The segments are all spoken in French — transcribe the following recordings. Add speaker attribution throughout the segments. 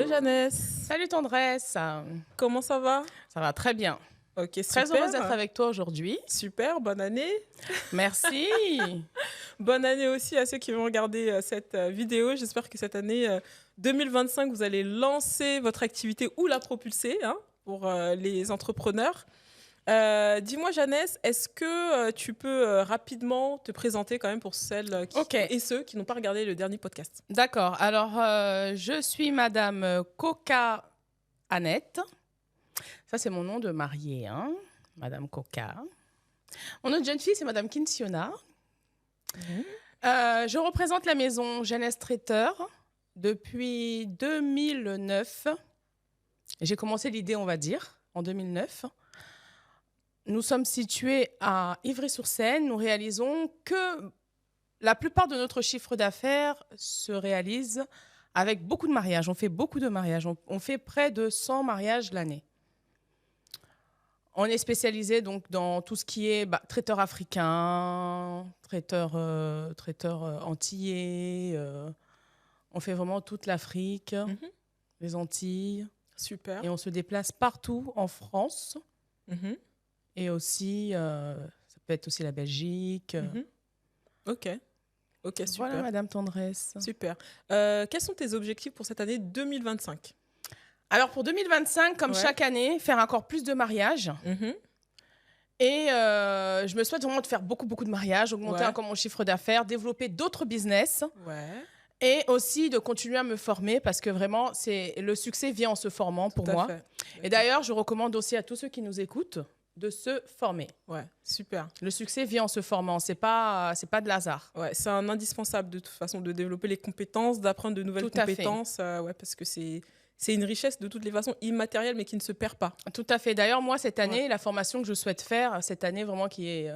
Speaker 1: Salut Jeannesse.
Speaker 2: Salut tendresse.
Speaker 1: Comment ça va?
Speaker 2: Ça va très bien.
Speaker 1: Ok,
Speaker 2: Très
Speaker 1: super.
Speaker 2: heureuse d'être avec toi aujourd'hui.
Speaker 1: Super, bonne année.
Speaker 2: Merci.
Speaker 1: Bonne année aussi à ceux qui vont regarder cette vidéo. J'espère que cette année 2025, vous allez lancer votre activité ou la propulser pour les entrepreneurs. Dis-moi, Jeannesse, est-ce que tu peux rapidement te présenter quand même pour celles et ceux qui n'ont pas regardé le dernier podcast?
Speaker 2: D'accord. Alors, je suis Madame Coca Annette. Ça, c'est mon nom de mariée, hein, Madame Coca. Mon nom de jeune fille, c'est Madame Kinsiona. Je représente la maison Jeannesse Traiteur depuis 2009. J'ai commencé l'idée, on va dire, en 2009. Nous sommes situés à Ivry-sur-Seine. Nous réalisons que la plupart de notre chiffre d'affaires se réalise avec beaucoup de mariages. On fait beaucoup de mariages. On fait près de 100 mariages l'année. On est spécialisé donc dans tout ce qui est traiteur africain, traiteur antillais. On fait vraiment toute l'Afrique, les Antilles.
Speaker 1: Super.
Speaker 2: Et on se déplace partout en France. Et aussi, ça peut être aussi la Belgique.
Speaker 1: Ok, super.
Speaker 2: Voilà, Madame Tendresse.
Speaker 1: Super. Quels sont tes objectifs pour cette année 2025?
Speaker 2: Alors, pour 2025, comme chaque année, faire encore plus de mariages. Et je me souhaite vraiment de faire beaucoup de mariages, augmenter encore mon chiffre d'affaires, développer d'autres business. Et aussi de continuer à me former parce que vraiment, le succès vient en se formant pour moi. Et d'ailleurs, je recommande aussi à tous ceux qui nous écoutent de se former.
Speaker 1: Ouais, super.
Speaker 2: Le succès vient en se formant, c'est pas de l'hasard.
Speaker 1: Ouais, c'est un indispensable de toute façon de développer les compétences, d'apprendre de nouvelles compétences, parce que c'est une richesse de toutes les façons immatérielle mais qui ne se perd pas.
Speaker 2: Tout à fait. D'ailleurs, moi cette année, la formation que je souhaite faire cette année vraiment qui est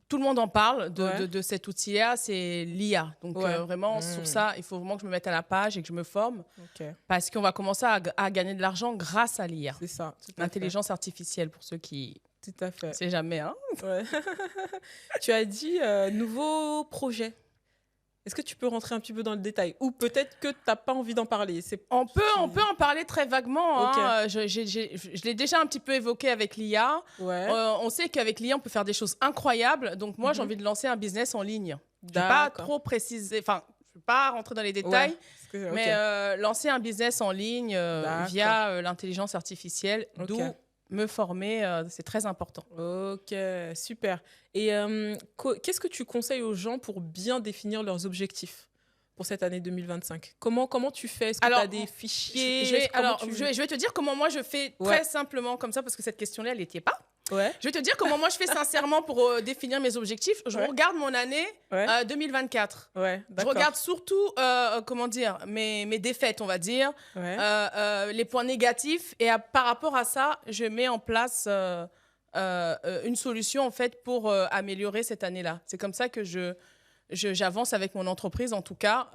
Speaker 2: tout le monde en parle de cet outil-là, c'est l'IA. Donc vraiment sur ça, il faut vraiment que je me mette à la page et que je me forme parce qu'on va commencer à gagner de l'argent grâce à l'IA.
Speaker 1: C'est ça.
Speaker 2: L'intelligence artificielle pour ceux qui...
Speaker 1: Tout à fait.
Speaker 2: C'est jamais, hein.
Speaker 1: Tu as dit nouveau projet. Est-ce que tu peux rentrer un petit peu dans le détail? Ou peut-être que tu n'as pas envie d'en parler?
Speaker 2: On peut en parler très vaguement. Je l'ai déjà un petit peu évoqué avec l'IA. On sait qu'avec l'IA, on peut faire des choses incroyables. Donc moi, j'ai envie de lancer un business en ligne. Je ne vais pas trop préciser, enfin, je ne vais pas rentrer dans les détails, mais lancer un business en ligne via l'intelligence artificielle, d'où me former, c'est très important.
Speaker 1: Ok, super. Et qu'est-ce que tu conseilles aux gens pour bien définir leurs objectifs pour cette année 2025? Comment tu fais? Est-ce que tu as des fichiers?
Speaker 2: Je vais te dire comment moi je fais très simplement comme ça, parce que cette question-là, elle n'était pas. Je vais te dire comment moi je fais sincèrement pour définir mes objectifs. Je regarde mon année 2024. Je regarde surtout mes défaites, on va dire, les points négatifs. Et par rapport à ça, je mets en place une solution en fait pour améliorer cette année-là. C'est comme ça que j'avance avec mon entreprise, en tout cas.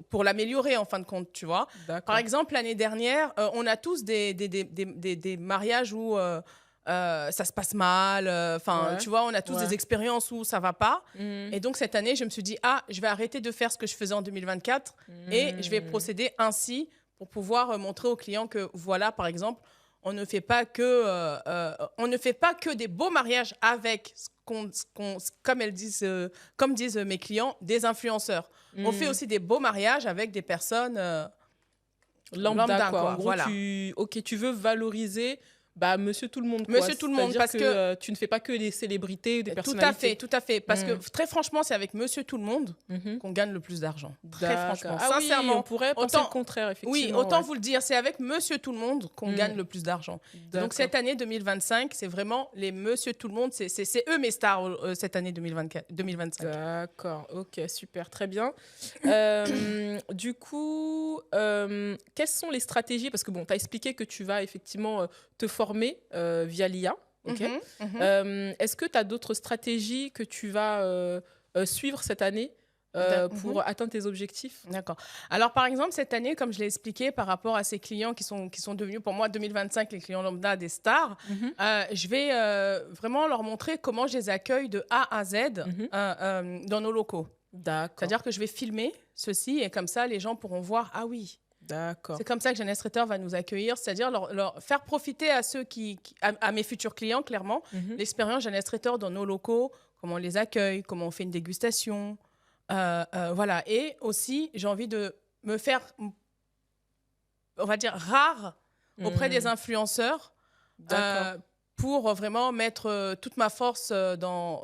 Speaker 2: Pour l'améliorer en fin de compte, tu vois. Par exemple, l'année dernière, on a tous des mariages où ça se passe mal. Tu vois, on a tous des expériences où ça va pas. Et donc, cette année, je me suis dit, je vais arrêter de faire ce que je faisais en 2024 et je vais procéder ainsi pour pouvoir montrer aux clients que, voilà, par exemple, on ne fait pas que des beaux mariages avec, comme disent mes clients, des influenceurs. On fait aussi des beaux mariages avec des personnes lambda, quoi.
Speaker 1: En gros,
Speaker 2: voilà.
Speaker 1: tu veux valoriser monsieur tout le monde.
Speaker 2: Monsieur tout le monde, parce que
Speaker 1: tu ne fais pas que des célébrités ou des personnalités.
Speaker 2: Tout à fait. Parce que très franchement, c'est avec monsieur tout le monde qu'on gagne le plus d'argent. Très franchement, sincèrement.
Speaker 1: On pourrait penser le contraire, effectivement.
Speaker 2: Oui, autant vous le dire, c'est avec monsieur tout le monde qu'on gagne le plus d'argent. Donc cette année 2025, c'est vraiment les monsieur tout le monde. C'est eux mes stars cette année 2025.
Speaker 1: D'accord, ok, super, très bien. Du coup, quelles sont les stratégies? Parce que tu as expliqué que tu vas effectivement te former via l'IA. Est-ce que tu as d'autres stratégies que tu vas suivre cette année pour atteindre tes objectifs?
Speaker 2: D'accord. Alors, par exemple, cette année, comme je l'ai expliqué, par rapport à ces clients qui sont devenus, pour moi, 2025, les clients lambda des stars, je vais vraiment leur montrer comment je les accueille de A à Z dans nos locaux.
Speaker 1: D'accord.
Speaker 2: C'est-à-dire que je vais filmer ceci et comme ça, les gens pourront voir, ah oui.
Speaker 1: D'accord.
Speaker 2: C'est comme ça que Jeunesse Traiteur va nous accueillir, c'est-à-dire leur faire profiter à ceux à mes futurs clients, clairement, l'expérience Jeunesse Traiteur dans nos locaux, comment on les accueille, comment on fait une dégustation. Voilà. Et aussi, j'ai envie de me faire, on va dire, rare auprès des influenceurs pour vraiment mettre toute ma force dans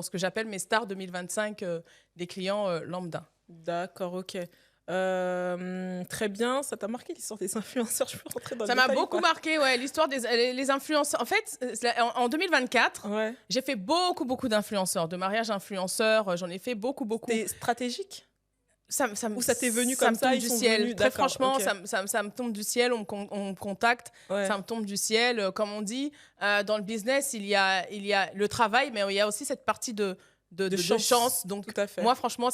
Speaker 2: ce que j'appelle mes stars 2025 des clients lambda.
Speaker 1: D'accord, ok. Très bien. Ça t'a marqué l'histoire des influenceurs? Je peux rentrer dans le
Speaker 2: détail. Ça m'a beaucoup marqué, ouais, l'histoire des influenceurs. En fait, en 2024, j'ai fait beaucoup d'influenceurs, de mariages influenceurs. J'en ai fait beaucoup.
Speaker 1: C'était stratégique?
Speaker 2: Ou
Speaker 1: ça t'est venu comme ça,
Speaker 2: ils sont ciel. Venus, très franchement, okay. ça me tombe du ciel, on me contacte, ça me tombe du ciel. Comme on dit, dans le business, il y a le travail, mais il y a aussi cette partie de chance. Donc,
Speaker 1: tout à fait.
Speaker 2: Moi, franchement,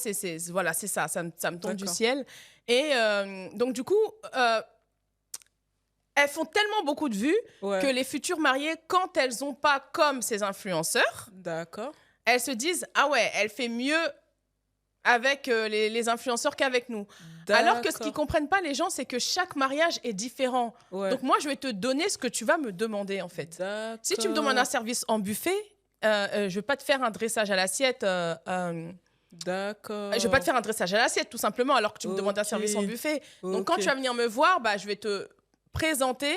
Speaker 2: voilà, c'est ça me tombe du ciel. Et donc, du coup, elles font tellement beaucoup de vues que les futures mariées, quand elles n'ont pas comme ces influenceurs, elles se disent, ah ouais, elle fait mieux avec les influenceurs qu'avec nous. Alors que ce qu'ils ne comprennent pas, les gens, c'est que chaque mariage est différent. Donc, moi, je vais te donner ce que tu vas me demander, en fait. Si tu me demandes un service en buffet, je ne vais pas te faire un dressage à l'assiette.
Speaker 1: D'accord.
Speaker 2: Je ne vais pas te faire un dressage à l'assiette, tout simplement, alors que tu me demandes un service en buffet. Donc, quand tu vas venir me voir, je vais te présenter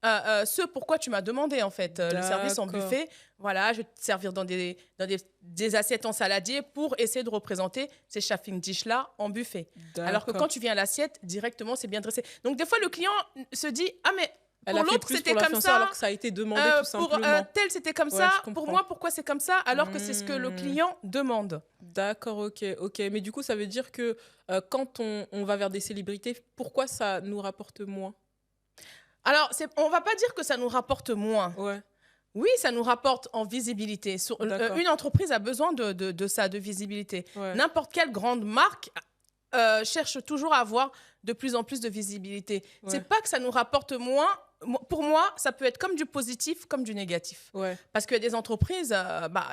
Speaker 2: ce pourquoi tu m'as demandé, en fait. Le service en buffet, voilà, je vais te servir dans des assiettes en saladier pour essayer de représenter ces chafing dish-là en buffet. Alors que quand tu viens à l'assiette, directement, c'est bien dressé. Donc, des fois, le client se dit, ah, mais pour l'autre, c'était comme ça.
Speaker 1: Alors que ça a été demandé tout simplement.
Speaker 2: Pour tel, c'était comme ça. Pour moi, pourquoi c'est comme ça? Alors que c'est ce que le client demande.
Speaker 1: D'accord, ok. Mais du coup, ça veut dire que quand on va vers des célébrités, pourquoi ça nous rapporte moins?
Speaker 2: Alors, on ne va pas dire que ça nous rapporte moins. Oui, ça nous rapporte en visibilité. Une entreprise a besoin de ça, de visibilité. N'importe quelle grande marque cherche toujours à avoir de plus en plus de visibilité. C'est pas que ça nous rapporte moins. Pour moi, ça peut être comme du positif, comme du négatif. Parce que des entreprises,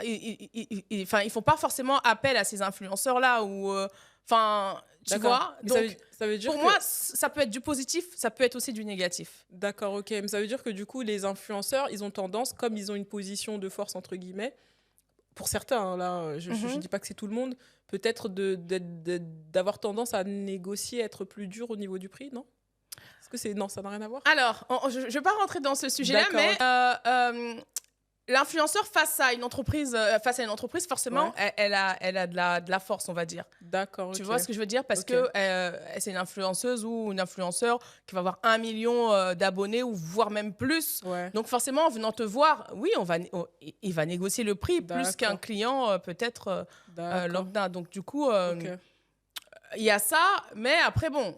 Speaker 2: ils font pas forcément appel à ces influenceurs-là ou... tu vois, donc
Speaker 1: ça veut dire
Speaker 2: pour moi, ça peut être du positif, ça peut être aussi du négatif.
Speaker 1: D'accord, ok. Mais ça veut dire que du coup, les influenceurs, ils ont tendance, comme ils ont une position de force, entre guillemets, pour certains, hein, là, je ne dis pas que c'est tout le monde, peut-être d'avoir tendance à négocier, être plus dur au niveau du prix, non? Est-ce que c'est... Non, ça n'a rien à voir?
Speaker 2: Alors, je ne vais pas rentrer dans ce sujet-là, mais... L'influenceur face à une entreprise, forcément, elle a de la force, on va dire.
Speaker 1: D'accord.
Speaker 2: Tu vois ce que je veux dire? Parce que c'est une influenceuse ou un influenceur qui va avoir 1 million d'abonnés ou voire même plus. Donc forcément, en venant te voir, oui, il va négocier le prix plus qu'un client peut-être lambda. Donc du coup, il y a ça. Mais après, bon,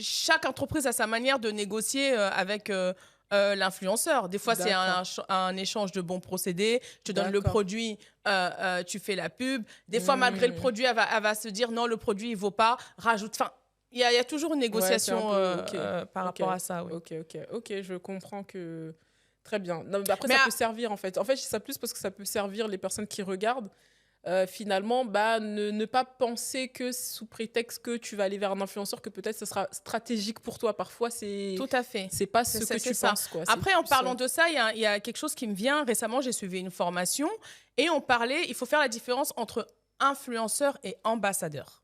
Speaker 2: chaque entreprise a sa manière de négocier avec... l'influenceur. Des fois, c'est un échange de bons procédés. Je te donne le produit, tu fais la pub. Des fois, malgré le produit, elle va se dire non, le produit, il ne vaut pas. Rajoute. Enfin, il y a toujours une négociation par rapport à ça. Oui.
Speaker 1: Ok, je comprends que... Très bien. Non, mais après, ça peut servir, en fait. En fait, je dis ça plus parce que ça peut servir les personnes qui regardent. Finalement, ne pas penser que sous prétexte que tu vas aller vers un influenceur, que peut-être ce sera stratégique pour toi. Parfois, c'est...
Speaker 2: Tout à fait.
Speaker 1: C'est pas ce que tu penses, quoi.
Speaker 2: Après, en parlant de ça, il y a quelque chose qui me vient. Récemment, j'ai suivi une formation et on parlait, il faut faire la différence entre influenceur et ambassadeur.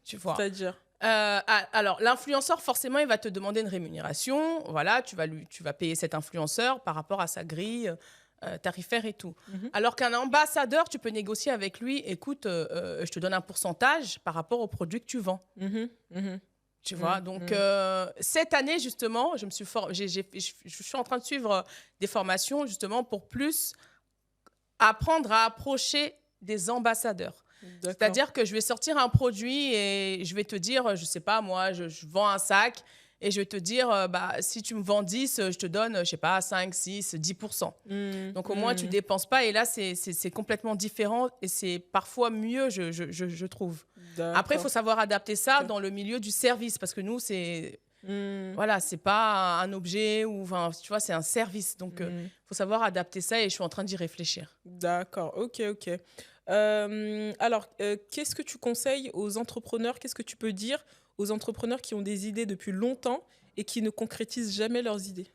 Speaker 2: Tu vois.
Speaker 1: C'est-à-dire
Speaker 2: alors, l'influenceur, forcément, il va te demander une rémunération. Voilà, tu vas payer cet influenceur par rapport à sa grille tarifaire et tout. Alors qu'un ambassadeur, tu peux négocier avec lui, écoute, je te donne un pourcentage par rapport au produit que tu vends. Tu vois, donc cette année, justement, je suis en train de suivre des formations, justement, pour plus apprendre à approcher des ambassadeurs. C'est-à-dire que je vais sortir un produit et je vais te dire, je sais pas, moi, je vends un sac et je vais te dire, si tu me vends 10, je te donne, je sais pas, 5, 6, 10%. Donc, au moins, tu dépenses pas. Et là, c'est complètement différent et c'est parfois mieux, je trouve. Après, il faut savoir adapter ça dans le milieu du service parce que nous, c'est... Voilà, c'est pas un objet ou tu vois, c'est un service. Donc, faut savoir adapter ça et je suis en train d'y réfléchir.
Speaker 1: D'accord, ok. Alors, qu'est-ce que tu conseilles aux entrepreneurs? Qu'est-ce que tu peux dire aux entrepreneurs qui ont des idées depuis longtemps et qui ne concrétisent jamais leurs idées?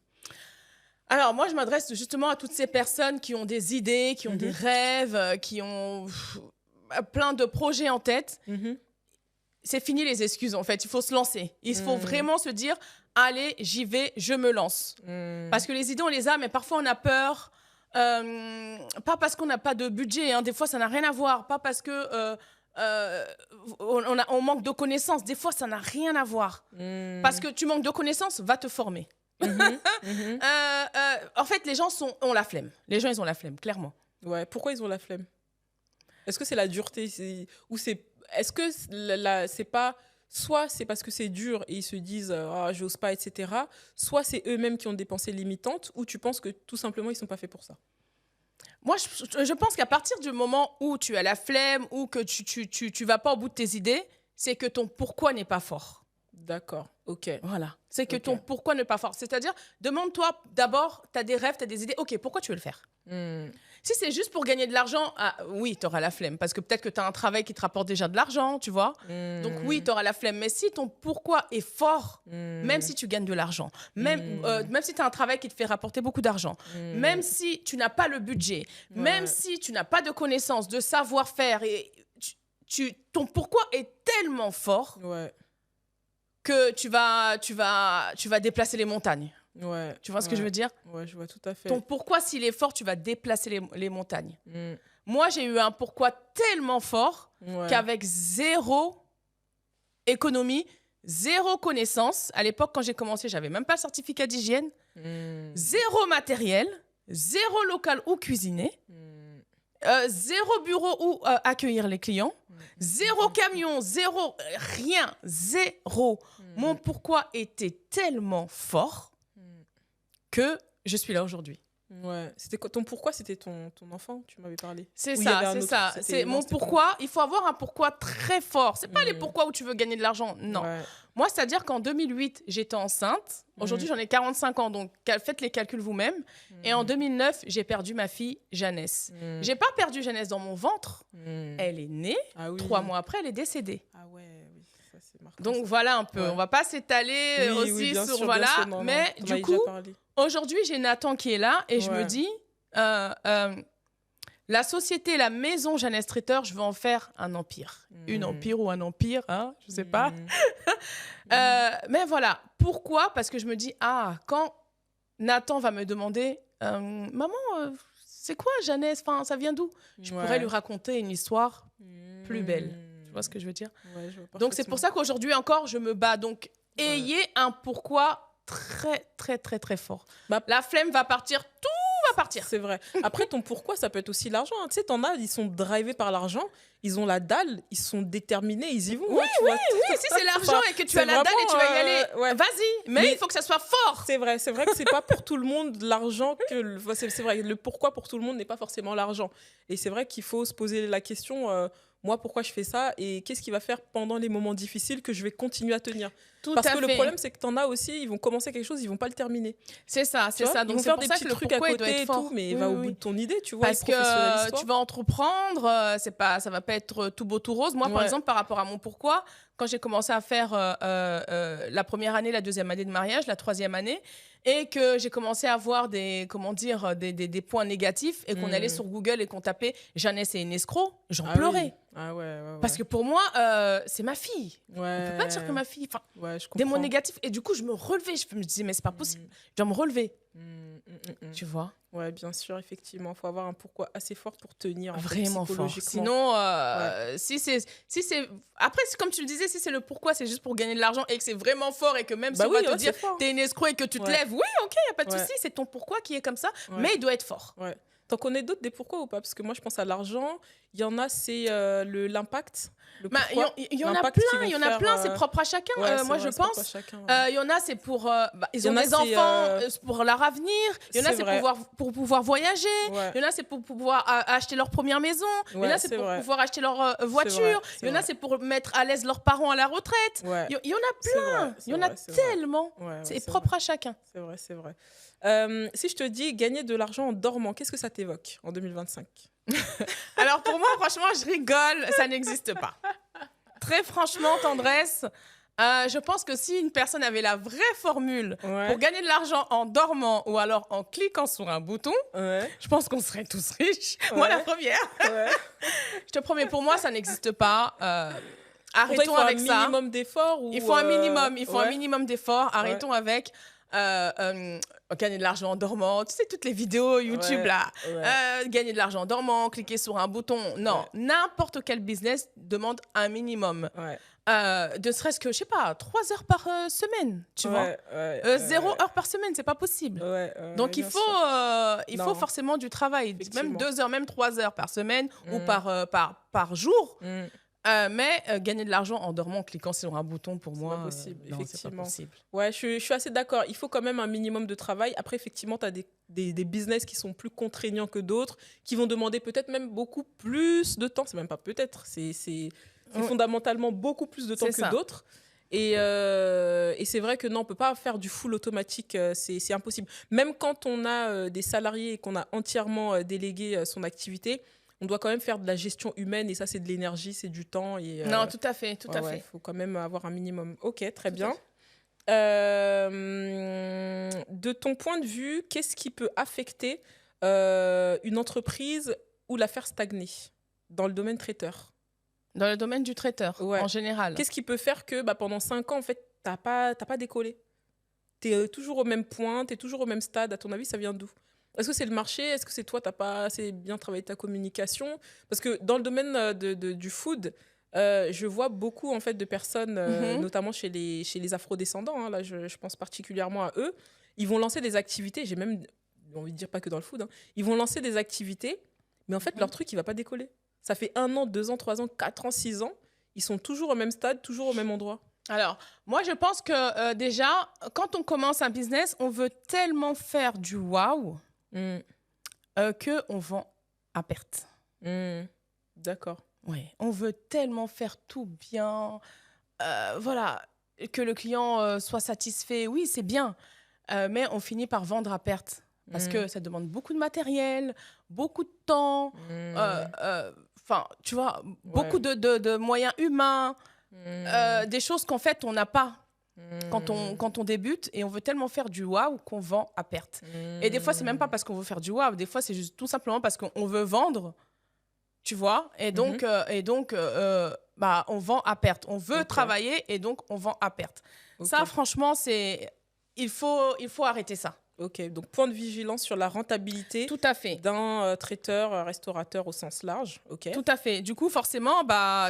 Speaker 2: Alors, moi, je m'adresse justement à toutes ces personnes qui ont des idées, qui ont des rêves, qui ont plein de projets en tête. C'est fini les excuses, en fait. Il faut se lancer. Il faut vraiment se dire, allez, j'y vais, je me lance. Parce que les idées, on les a, mais parfois, on a peur. Pas parce qu'on n'a pas de budget. Hein. Des fois, ça n'a rien à voir. Pas parce que... on manque de connaissances. Des fois, ça n'a rien à voir. Parce que tu manques de connaissances, va te former. En fait, les gens ont la flemme. Les gens, ils ont la flemme, clairement.
Speaker 1: Ouais. Pourquoi ils ont la flemme? Est-ce que c'est la dureté est-ce que c'est pas... Soit c'est parce que c'est dur et ils se disent « j'ose pas », etc. Soit c'est eux-mêmes qui ont des pensées limitantes ou tu penses que tout simplement, ils sont pas faits pour ça?
Speaker 2: Moi, je pense qu'à partir du moment où tu as la flemme ou que tu vas pas au bout de tes idées, c'est que ton pourquoi n'est pas fort.
Speaker 1: D'accord, ok.
Speaker 2: Voilà, c'est que ton pourquoi n'est pas fort. C'est-à-dire, demande-toi d'abord, tu as des rêves, tu as des idées, ok, pourquoi tu veux le faire? Si c'est juste pour gagner de l'argent, oui, tu auras la flemme, parce que peut-être que tu as un travail qui te rapporte déjà de l'argent, tu vois. Donc oui, tu auras la flemme. Mais si ton pourquoi est fort, même si tu gagnes de l'argent, même si tu as un travail qui te fait rapporter beaucoup d'argent, même si tu n'as pas le budget, même si tu n'as pas de connaissances, de savoir-faire, et ton pourquoi est tellement fort que tu vas déplacer les montagnes.
Speaker 1: Ouais,
Speaker 2: tu vois ce que je veux dire?
Speaker 1: Ouais, je vois tout à fait.
Speaker 2: Ton pourquoi, s'il est fort, tu vas déplacer les montagnes. Moi, j'ai eu un pourquoi tellement fort qu'avec zéro économie, zéro connaissance, à l'époque, quand j'ai commencé, j'avais même pas le certificat d'hygiène, zéro matériel, zéro local où cuisiner, zéro bureau où accueillir les clients, zéro camion, zéro, rien, zéro. Mon pourquoi était tellement fort que je suis là aujourd'hui.
Speaker 1: Ouais. C'était quoi ton pourquoi? C'était ton enfant, tu m'avais parlé.
Speaker 2: C'est ça. C'est mon pourquoi. Il faut avoir un pourquoi très fort. C'est pas les pourquoi où tu veux gagner de l'argent. Non. Ouais. Moi, c'est-à-dire qu'en 2008, j'étais enceinte. Aujourd'hui, j'en ai 45 ans. Donc, faites les calculs vous-même. Et en 2009, j'ai perdu ma fille, Jeannesse. J'ai pas perdu Jeannesse dans mon ventre. Elle est née. 3 mois après, elle est décédée.
Speaker 1: Ah ouais, oui. Ça, c'est marquant.
Speaker 2: Donc, voilà un peu. On va pas s'étaler aussi sur... Sûr, voilà. Sûr, non, mais du coup... Aujourd'hui, j'ai Nathan qui est là et je me dis, la société, la maison Jeannesse Traiteur, je veux en faire un empire. Une empire ou un empire, hein, je sais pas. Mais voilà, pourquoi? Parce que je me dis, quand Nathan va me demander, maman, c'est quoi Jeannesse? Enfin, ça vient d'où? Je pourrais lui raconter une histoire plus belle. Tu vois ce que je veux dire? Donc, c'est pour ça qu'aujourd'hui encore, je me bats. Donc, ayez un pourquoi très, très, très, très fort. La flemme va partir, tout va partir.
Speaker 1: C'est vrai. Après, ton pourquoi, ça peut être aussi l'argent. Hein. Tu sais, t'en as, ils sont drivés par l'argent, ils ont la dalle, ils sont déterminés, ils y vont.
Speaker 2: Oui, si c'est l'argent et que tu as la dalle et tu vas y aller, vas-y. Mais il faut que ça soit fort.
Speaker 1: C'est vrai que c'est pas pour tout le monde l'argent. C'est vrai, le pourquoi pour tout le monde n'est pas forcément l'argent. Et c'est vrai qu'il faut se poser la question... moi, pourquoi je fais ça et qu'est-ce qui va faire pendant les moments difficiles que je vais continuer à tenir. Parce que le problème, c'est que t'en as aussi, ils vont commencer quelque chose, ils vont pas le terminer.
Speaker 2: C'est ça.
Speaker 1: Donc, ils vont faire des petits trucs à côté et tout, mais va au bout de ton idée, tu vois.
Speaker 2: Parce que tu vas entreprendre, ça va pas être tout beau, tout rose. Moi, par exemple, par rapport à mon pourquoi, quand j'ai commencé à faire la première année, la deuxième année de mariage, la troisième année, et que j'ai commencé à avoir des points négatifs et qu'on allait sur Google et qu'on tapait « Jeannesse est une escroc », j'en pleurais. Parce que pour moi, c'est ma fille. On peut pas dire que ma fille... des mots négatifs. Et du coup, je me relevais. Je me disais, mais c'est pas possible. Je dois me relever. Tu vois?
Speaker 1: Ouais, bien sûr, effectivement. Il faut avoir un pourquoi assez fort pour tenir.
Speaker 2: Vraiment fort. Sinon, si c'est... Après, comme tu le disais, si c'est le pourquoi, c'est juste pour gagner de l'argent et que c'est vraiment fort et que même si on va te dire t'es une escroc et que tu te lèves, oui, ok, il n'y a pas de souci, c'est ton pourquoi qui est comme ça, mais il doit être fort.
Speaker 1: Ouais. T'en connais d'autres des pourquoi ou pas? Parce que moi, je pense à l'argent. Il y en a, c'est l'impact.
Speaker 2: Il y en a plein, c'est propre à chacun. Moi, je pense. Il y en a, c'est pour... ils ont des enfants, pour leur avenir. Il y en a, c'est pour pouvoir voyager. Il y en a, c'est pour pouvoir acheter leur première maison. Il y en a, c'est pour pouvoir acheter leur voiture. Il y en a, c'est pour mettre à l'aise leurs parents à la retraite. Il y en a plein. Il y en a tellement. C'est propre à chacun.
Speaker 1: C'est vrai. Si je te dis gagner de l'argent en dormant, qu'est-ce que ça t'évoque en 2025?
Speaker 2: Alors, pour moi, franchement, je rigole, ça n'existe pas. Très franchement, Tendresse, je pense que si une personne avait la vraie formule pour gagner de l'argent en dormant ou alors en cliquant sur un bouton, je pense qu'on serait tous riches. Moi, la première. Je te promets, pour moi, ça n'existe pas. Arrêtons avec ça.
Speaker 1: Il faut un minimum d'efforts.
Speaker 2: Il faut un minimum d'efforts. Arrêtons avec... gagner de l'argent en dormant, tu sais, toutes les vidéos YouTube là, gagner de l'argent en dormant, cliquer sur un bouton. Non, n'importe quel business demande un minimum. De serait-ce que, je sais pas, 3 heures par semaine, tu vois. 0 heure par semaine, c'est pas possible. Donc il faut forcément du travail, même 2 heures, même 3 heures par semaine ou par jour. Mais gagner de l'argent en dormant, en cliquant sur un bouton, pour moi,
Speaker 1: pas possible,
Speaker 2: non,
Speaker 1: effectivement.
Speaker 2: c'est pas possible.
Speaker 1: Ouais, je suis assez d'accord. Il faut quand même un minimum de travail. Après, effectivement, tu as des business qui sont plus contraignants que d'autres, qui vont demander peut-être même beaucoup plus de temps. C'est même pas peut-être, c'est fondamentalement beaucoup plus de temps que d'autres. Et c'est vrai que non, on ne peut pas faire du full automatique, c'est impossible. Même quand on a des salariés et qu'on a entièrement délégué son activité, on doit quand même faire de la gestion humaine et ça, c'est de l'énergie, c'est du temps. Et,
Speaker 2: non, tout à fait, tout à fait.
Speaker 1: Il faut quand même avoir un minimum. Ok, très bien. De ton point de vue, qu'est-ce qui peut affecter une entreprise ou la faire stagner dans le domaine traiteur?
Speaker 2: Dans le domaine du traiteur, en général.
Speaker 1: Qu'est-ce qui peut faire que pendant 5 ans, en fait, t'as pas décollé? Tu es toujours au même point, tu es toujours au même stade. À ton avis, ça vient d'où? Est-ce que c'est le marché? Est-ce que c'est toi, tu n'as pas assez bien travaillé ta communication? Parce que dans le domaine du food, je vois beaucoup en fait, de personnes, notamment chez les afrodescendants, hein, là, je pense particulièrement à eux. Ils vont lancer des activités, j'ai même envie de dire pas que dans le food, hein. Ils vont lancer des activités, mais en fait, leur truc, il ne va pas décoller. Ça fait 1 an, 2 ans, 3 ans, 4 ans, 6 ans. Ils sont toujours au même stade, toujours au même endroit.
Speaker 2: Alors, moi, je pense que déjà, quand on commence un business, on veut tellement faire du waouh qu'on vend à perte.
Speaker 1: D'accord.
Speaker 2: Oui, on veut tellement faire tout bien, voilà, que le client soit satisfait. Oui, c'est bien, mais on finit par vendre à perte parce que ça demande beaucoup de matériel, beaucoup de temps, tu vois, beaucoup de moyens humains, des choses qu'en fait, on n'a pas. Quand on débute, et on veut tellement faire du waouh qu'on vend à perte. Et des fois, c'est même pas parce qu'on veut faire du waouh, des fois, c'est juste tout simplement parce qu'on veut vendre, tu vois, et donc, on vend à perte. On veut travailler, et donc, on vend à perte. Ça, franchement, il faut arrêter ça.
Speaker 1: Ok, donc point de vigilance sur la rentabilité d'un traiteur, restaurateur au sens large. Okay.
Speaker 2: Tout à fait. Du coup, forcément,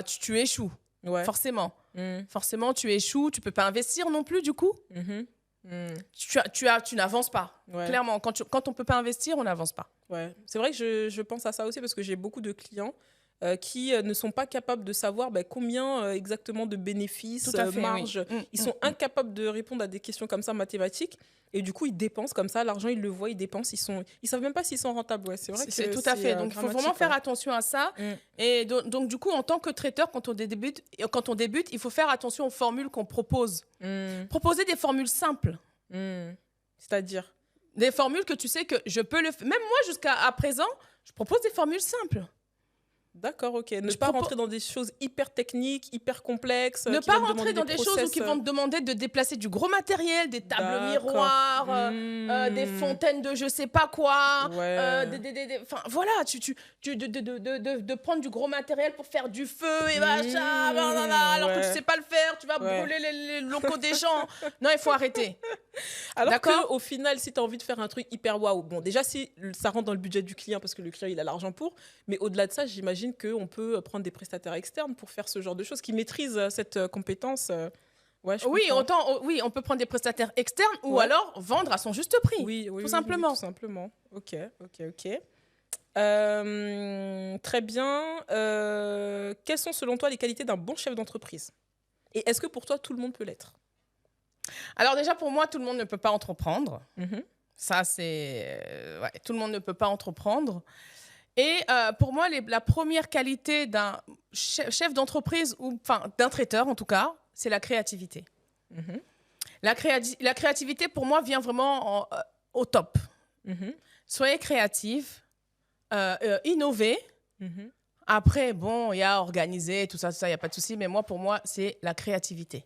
Speaker 2: tu échoues. Ouais. Forcément. Forcément, tu échoues, tu peux pas investir non plus, du coup. Tu n'avances pas. Ouais. Clairement, quand on peut pas investir, on n'avance pas.
Speaker 1: Ouais. C'est vrai que je pense à ça aussi parce que j'ai beaucoup de clients qui ne sont pas capables de savoir combien exactement de bénéfices, marge. Oui. Ils sont incapables de répondre à des questions comme ça mathématiques. Et du coup, ils dépensent comme ça. L'argent, ils le voient, ils dépensent. Ils savent même pas s'ils sont rentables. Ouais, c'est vrai que
Speaker 2: c'est tout à fait. Donc, il faut vraiment faire attention à ça. Et donc, du coup, en tant que traiteur, quand on débute, il faut faire attention aux formules qu'on propose. Proposer des formules simples.
Speaker 1: C'est-à-dire
Speaker 2: des formules que tu sais que je peux le faire. Même moi, jusqu'à présent, je propose des formules simples.
Speaker 1: D'accord, ok. Ne pas rentrer dans des choses hyper techniques, hyper complexes.
Speaker 2: Ne pas rentrer dans des choses qui vont te demander de déplacer du gros matériel, des tables miroirs, des fontaines de je sais pas quoi. Ouais. Voilà, de prendre du gros matériel pour faire du feu et machin, alors que tu sais pas le faire, tu vas brûler les locaux des gens. Non, il faut arrêter.
Speaker 1: Alors qu'au final, si tu as envie de faire un truc hyper waouh, bon, déjà, si ça rentre dans le budget du client parce que le client, il a l'argent pour, mais au-delà de ça, j'imagine qu'on peut prendre des prestataires externes pour faire ce genre de choses, qui maîtrisent cette compétence.
Speaker 2: On peut prendre des prestataires externes ou alors vendre à son juste prix.
Speaker 1: Oui,
Speaker 2: tout simplement.
Speaker 1: Tout simplement. Ok. Très bien. Quelles sont selon toi les qualités d'un bon chef d'entreprise? Et est-ce que pour toi, tout le monde peut l'être?
Speaker 2: Alors déjà, pour moi, tout le monde ne peut pas entreprendre. Ça, c'est... tout le monde ne peut pas entreprendre. Et pour moi, la première qualité d'un chef d'entreprise, ou d'un traiteur en tout cas, c'est la créativité. La créativité, pour moi, vient vraiment au top. Soyez créatifs, innover. Après, bon, il y a organiser, tout ça, il n'y a pas de souci. Mais pour moi, c'est la créativité.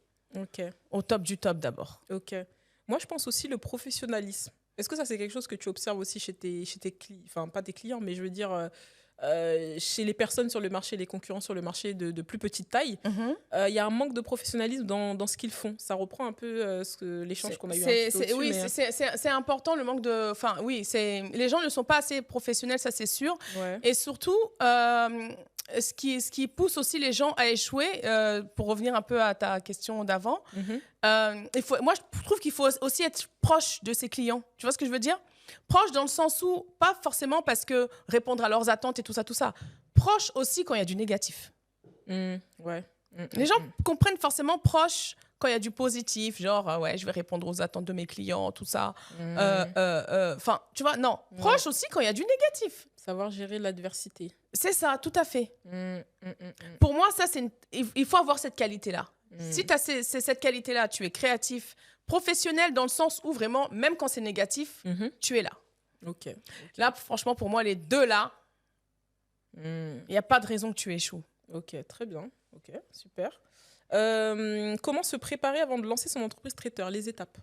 Speaker 2: Au top du top d'abord.
Speaker 1: Moi, je pense aussi le professionnalisme. Est-ce que ça, c'est quelque chose que tu observes aussi chez tes clients, enfin, pas tes clients, mais je veux dire, chez les personnes sur le marché, les concurrents sur le marché de plus petite taille, y a un manque de professionnalisme dans ce qu'ils font. Ça reprend un peu l'échange qu'on a eu un petit peu au-dessus.
Speaker 2: Oui, c'est important, le manque de... Enfin, oui, les gens ne sont pas assez professionnels, ça c'est sûr. Et surtout, ce qui pousse aussi les gens à échouer, pour revenir un peu à ta question d'avant, moi, je trouve qu'il faut aussi être proche de ses clients. Tu vois ce que je veux dire ? Proche dans le sens où, pas forcément parce que répondre à leurs attentes et tout ça. Proche aussi quand il y a du négatif. Les gens comprennent forcément proche quand il y a du positif, genre, je vais répondre aux attentes de mes clients, tout ça. Enfin, tu vois, non. Proche aussi quand il y a du négatif.
Speaker 1: Savoir gérer l'adversité.
Speaker 2: C'est ça, tout à fait. Pour moi, ça, il faut avoir cette qualité-là. Si tu as cette qualité-là, tu es créatif, professionnel dans le sens où vraiment, même quand c'est négatif, tu es là. Là, franchement, pour moi, les deux là, il n'y a pas de raison que tu échoues.
Speaker 1: Très bien. Super. Comment se préparer avant de lancer son entreprise traiteur, les étapes?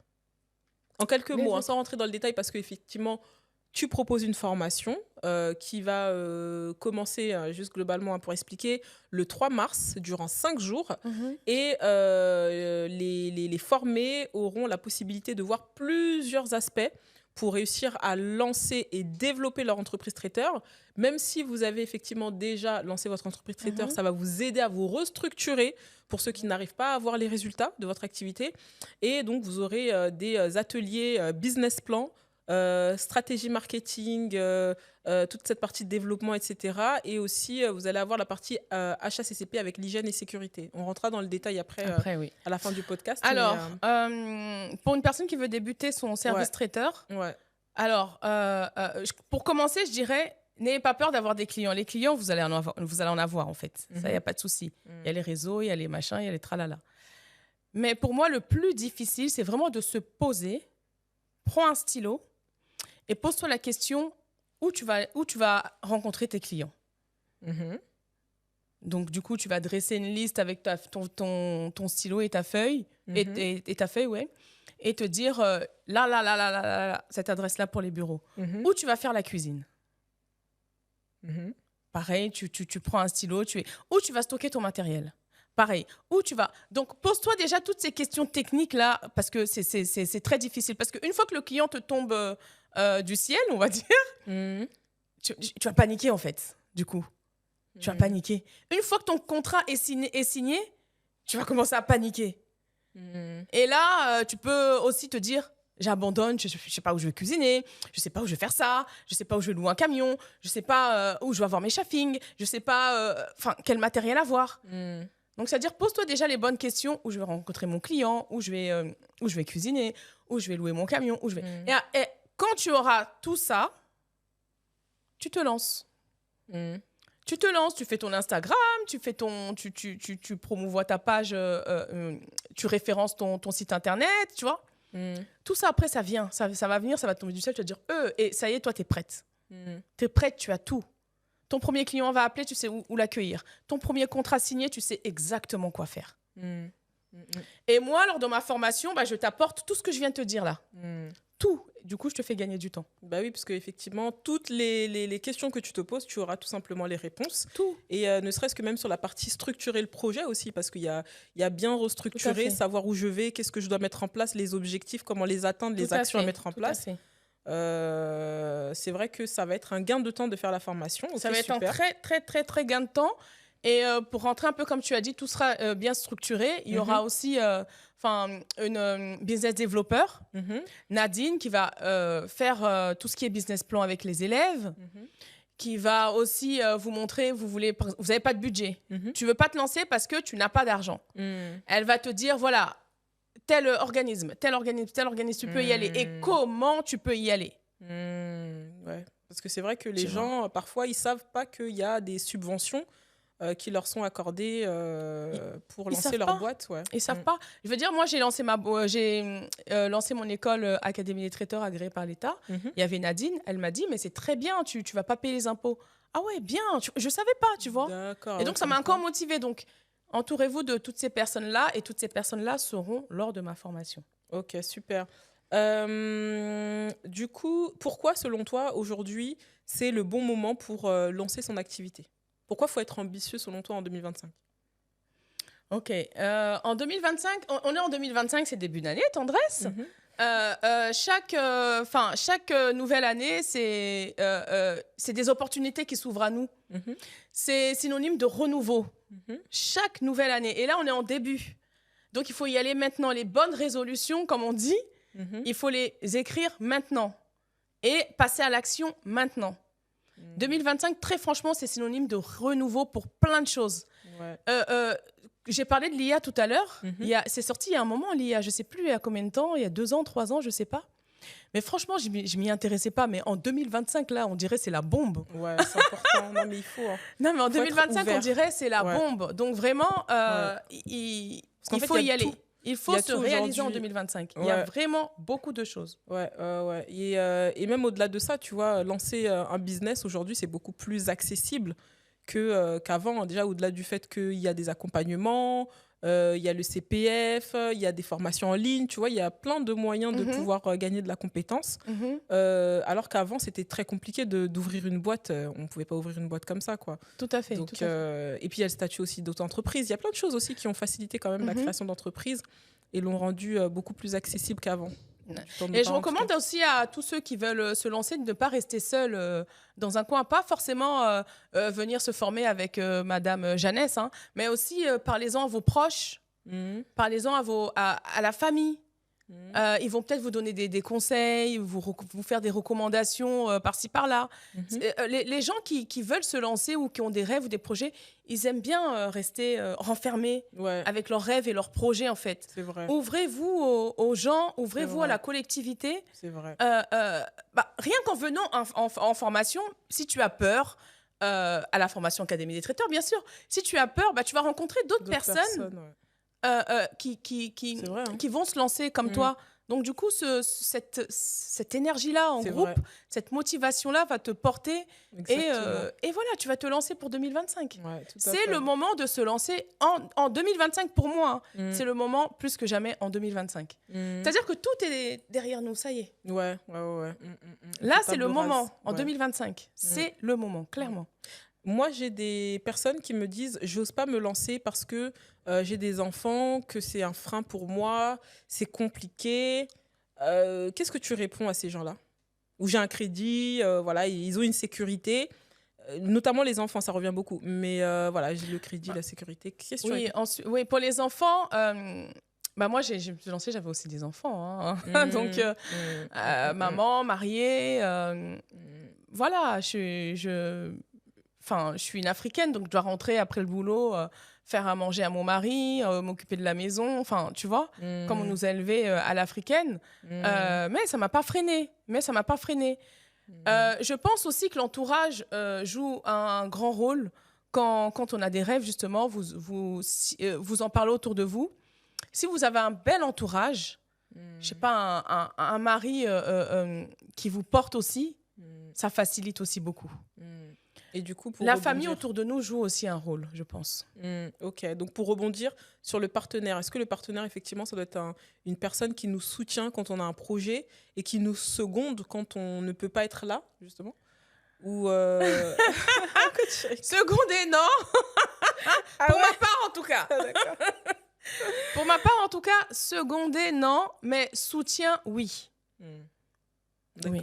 Speaker 1: En quelques mots, sans rentrer dans le détail, parce qu'effectivement, tu proposes une formation qui va commencer, juste globalement pour expliquer, le 3 mars, durant 5 jours. Et les formés auront la possibilité de voir plusieurs aspects pour réussir à lancer et développer leur entreprise traiteur. Même si vous avez effectivement déjà lancé votre entreprise traiteur, ça va vous aider à vous restructurer pour ceux qui n'arrivent pas à avoir les résultats de votre activité. Et donc, vous aurez des ateliers business plan, stratégie marketing, toute cette partie de développement, etc. Et aussi, vous allez avoir la partie HACCP avec l'hygiène et sécurité. On rentrera dans le détail après à la fin du podcast.
Speaker 2: Alors, pour une personne qui veut débuter son service traiteur, alors, pour commencer, je dirais, n'ayez pas peur d'avoir des clients. Les clients, vous allez en avoir, en fait. Ça, il n'y a pas de souci. Il y a les réseaux, il y a les machins, il y a les tralala. Mais pour moi, le plus difficile, c'est vraiment de se poser, prends un stylo et pose-toi la question où tu vas rencontrer tes clients. Donc, du coup, tu vas dresser une liste avec ton stylo et ta feuille, et ta feuille, et te dire là, cette adresse-là pour les bureaux. Où tu vas faire la cuisine. Pareil, tu prends un stylo, où tu vas stocker ton matériel. Pareil, où tu vas. Donc, pose-toi déjà toutes ces questions techniques-là, parce que c'est très difficile. Parce qu'une fois que le client te tombe du ciel, on va dire, tu vas paniquer, en fait, du coup. Tu vas paniquer. Une fois que ton contrat est signé, tu vas commencer à paniquer. Et là, tu peux aussi te dire, j'abandonne, je ne sais pas où je vais cuisiner, je ne sais pas où je vais faire ça, je ne sais pas où je vais louer un camion, je ne sais pas où je vais avoir mes chafings, je ne sais pas quel matériel avoir. Donc, c'est-à-dire, pose-toi déjà les bonnes questions, où je vais rencontrer mon client, où je vais cuisiner, où je vais louer mon camion, où je vais... Et quand tu auras tout ça, tu te lances. Tu te lances, tu fais ton Instagram, tu promouvois ta page, tu références ton site internet, tu vois. Tout ça, après, ça vient. Ça va venir, ça va tomber du ciel, tu vas dire, et ça y est, toi, t'es prête. T'es prête, tu as tout. Ton premier client va appeler, tu sais où l'accueillir. Ton premier contrat signé, tu sais exactement quoi faire. Et moi, lors de ma formation, je t'apporte tout ce que je viens de te dire là. Tout. Du coup, je te fais gagner du temps.
Speaker 1: Bah oui, parce qu'effectivement, toutes les questions que tu te poses, tu auras tout simplement les réponses.
Speaker 2: Tout.
Speaker 1: Et ne serait-ce que même sur la partie structurer le projet aussi, parce qu'il y a bien restructurer, savoir où je vais, qu'est-ce que je dois mettre en place, les objectifs, comment les atteindre, les actions à mettre en place. C'est vrai que ça va être un gain de temps de faire la formation.
Speaker 2: Ça va être un très, très, très, très gain de temps. Et pour rentrer un peu, comme tu as dit, tout sera bien structuré. Il y aura aussi une business développeur, Nadine, qui va faire tout ce qui est business plan avec les élèves, qui va aussi vous montrer, vous n'avez pas de budget. Tu ne veux pas te lancer parce que tu n'as pas d'argent. Elle va te dire, voilà, tel organisme, tu peux y aller. Et comment tu peux y aller.
Speaker 1: Ouais. Parce que c'est vrai que les gens, parfois, ils ne savent pas qu'il y a des subventions qui leur sont accordés pour lancer leur boîte. Ouais.
Speaker 2: Ils savent pas. Je veux dire, moi, j'ai lancé mon école Académie des traiteurs agréée par l'État. Il y avait Nadine, elle m'a dit, mais c'est très bien, tu vas pas payer les impôts. Ah ouais, bien, je savais pas, tu vois.
Speaker 1: D'accord.
Speaker 2: Et donc, ça m'a encore motivée. Donc, entourez-vous de toutes ces personnes-là et toutes ces personnes-là seront lors de ma formation.
Speaker 1: Ok, super. Du coup, pourquoi, selon toi, aujourd'hui, c'est le bon moment pour lancer son activité? Pourquoi il faut être ambitieux, selon toi, en 2025?
Speaker 2: Ok. En 2025, on est en 2025, c'est début d'année, tendresse. Chaque nouvelle année, c'est des opportunités qui s'ouvrent à nous. C'est synonyme de renouveau. Chaque nouvelle année. Et là, on est en début. Donc, il faut y aller maintenant. Les bonnes résolutions, comme on dit, il faut les écrire maintenant et passer à l'action maintenant. 2025, très franchement, c'est synonyme de renouveau pour plein de choses. Ouais. J'ai parlé de l'IA tout à l'heure. C'est sorti il y a un moment, l'IA. Je ne sais plus il y a combien de temps, il y a 2 ans, 3 ans, je ne sais pas. Mais franchement, je ne m'y intéressais pas. Mais en 2025, là, on dirait c'est la bombe.
Speaker 1: Ouais, c'est important. Non, mais il faut.
Speaker 2: Non, mais en 2025, on dirait c'est la bombe. Donc vraiment, il faut y aller. Il faut se réaliser en 2025. Il y a vraiment beaucoup de choses.
Speaker 1: Ouais. Et même au-delà de ça, tu vois, lancer un business aujourd'hui, c'est beaucoup plus accessible qu'avant. Déjà, au-delà du fait qu'il y a des accompagnements, il y a le CPF, il y a des formations en ligne, tu vois, il y a plein de moyens de pouvoir gagner de la compétence. Alors qu'avant, c'était très compliqué d'ouvrir une boîte. On ne pouvait pas ouvrir une boîte comme ça, quoi.
Speaker 2: Tout à fait.
Speaker 1: Donc, et puis, il y a le statut aussi d'auto-entreprise. Il y a plein de choses aussi qui ont facilité quand même la création d'entreprises et l'ont rendu beaucoup plus accessible qu'avant.
Speaker 2: Et je recommande aussi à tous ceux qui veulent se lancer de ne pas rester seuls dans un coin, pas forcément venir se former avec Madame Jeannès, mais aussi parlez-en à vos proches, parlez-en à la famille. Ils vont peut-être vous donner des conseils, vous faire des recommandations par-ci, par-là. Les gens qui veulent se lancer ou qui ont des rêves ou des projets, ils aiment bien rester renfermés avec leurs rêves et leurs projets, en fait.
Speaker 1: C'est vrai.
Speaker 2: Ouvrez-vous aux gens, ouvrez-vous à la collectivité.
Speaker 1: C'est vrai.
Speaker 2: Rien qu'en venant en formation, si tu as peur, à la formation Académie des traiteurs, bien sûr, si tu as peur, tu vas rencontrer d'autres personnes qui vont se lancer comme toi. Donc, du coup, cette énergie-là en groupe, cette motivation-là va te porter et voilà, tu vas te lancer pour 2025. C'est le moment de se lancer en 2025 pour moi. C'est le moment plus que jamais en 2025. C'est-à-dire que tout est derrière nous, ça y est. Là, c'est le moment, en 2025. C'est le moment, clairement.
Speaker 1: Moi, j'ai des personnes qui me disent « j'ose pas me lancer parce que j'ai des enfants, que c'est un frein pour moi, c'est compliqué ». Qu'est-ce que tu réponds à ces gens-là? Ou j'ai un crédit, voilà, ils ont une sécurité, notamment les enfants, ça revient beaucoup. Mais voilà, j'ai le crédit, la sécurité. Qu'est-ce que
Speaker 2: oui, pour les enfants... moi, je me suis lancée, j'avais aussi des enfants. Donc, maman, mariée, voilà, je suis une Africaine, donc je dois rentrer après le boulot, faire à manger à mon mari, m'occuper de la maison, enfin, tu vois, comme on nous a élevés à l'africaine. Mais ça m'a pas freinée. Je pense aussi que l'entourage joue un grand rôle quand on a des rêves, justement, vous en parlez autour de vous. Si vous avez un bel entourage, je sais pas, un mari qui vous porte aussi, ça facilite aussi beaucoup.
Speaker 1: Et du coup,
Speaker 2: la famille autour de nous joue aussi un rôle, je pense.
Speaker 1: Ok, donc pour rebondir sur le partenaire, est-ce que le partenaire, effectivement, ça doit être une personne qui nous soutient quand on a un projet et qui nous seconde quand on ne peut pas être là, justement? Ou
Speaker 2: seconder, non. Pour ma part, en tout cas. Pour ma part, en tout cas, seconder, non, mais soutien, oui.
Speaker 1: D'accord. Oui.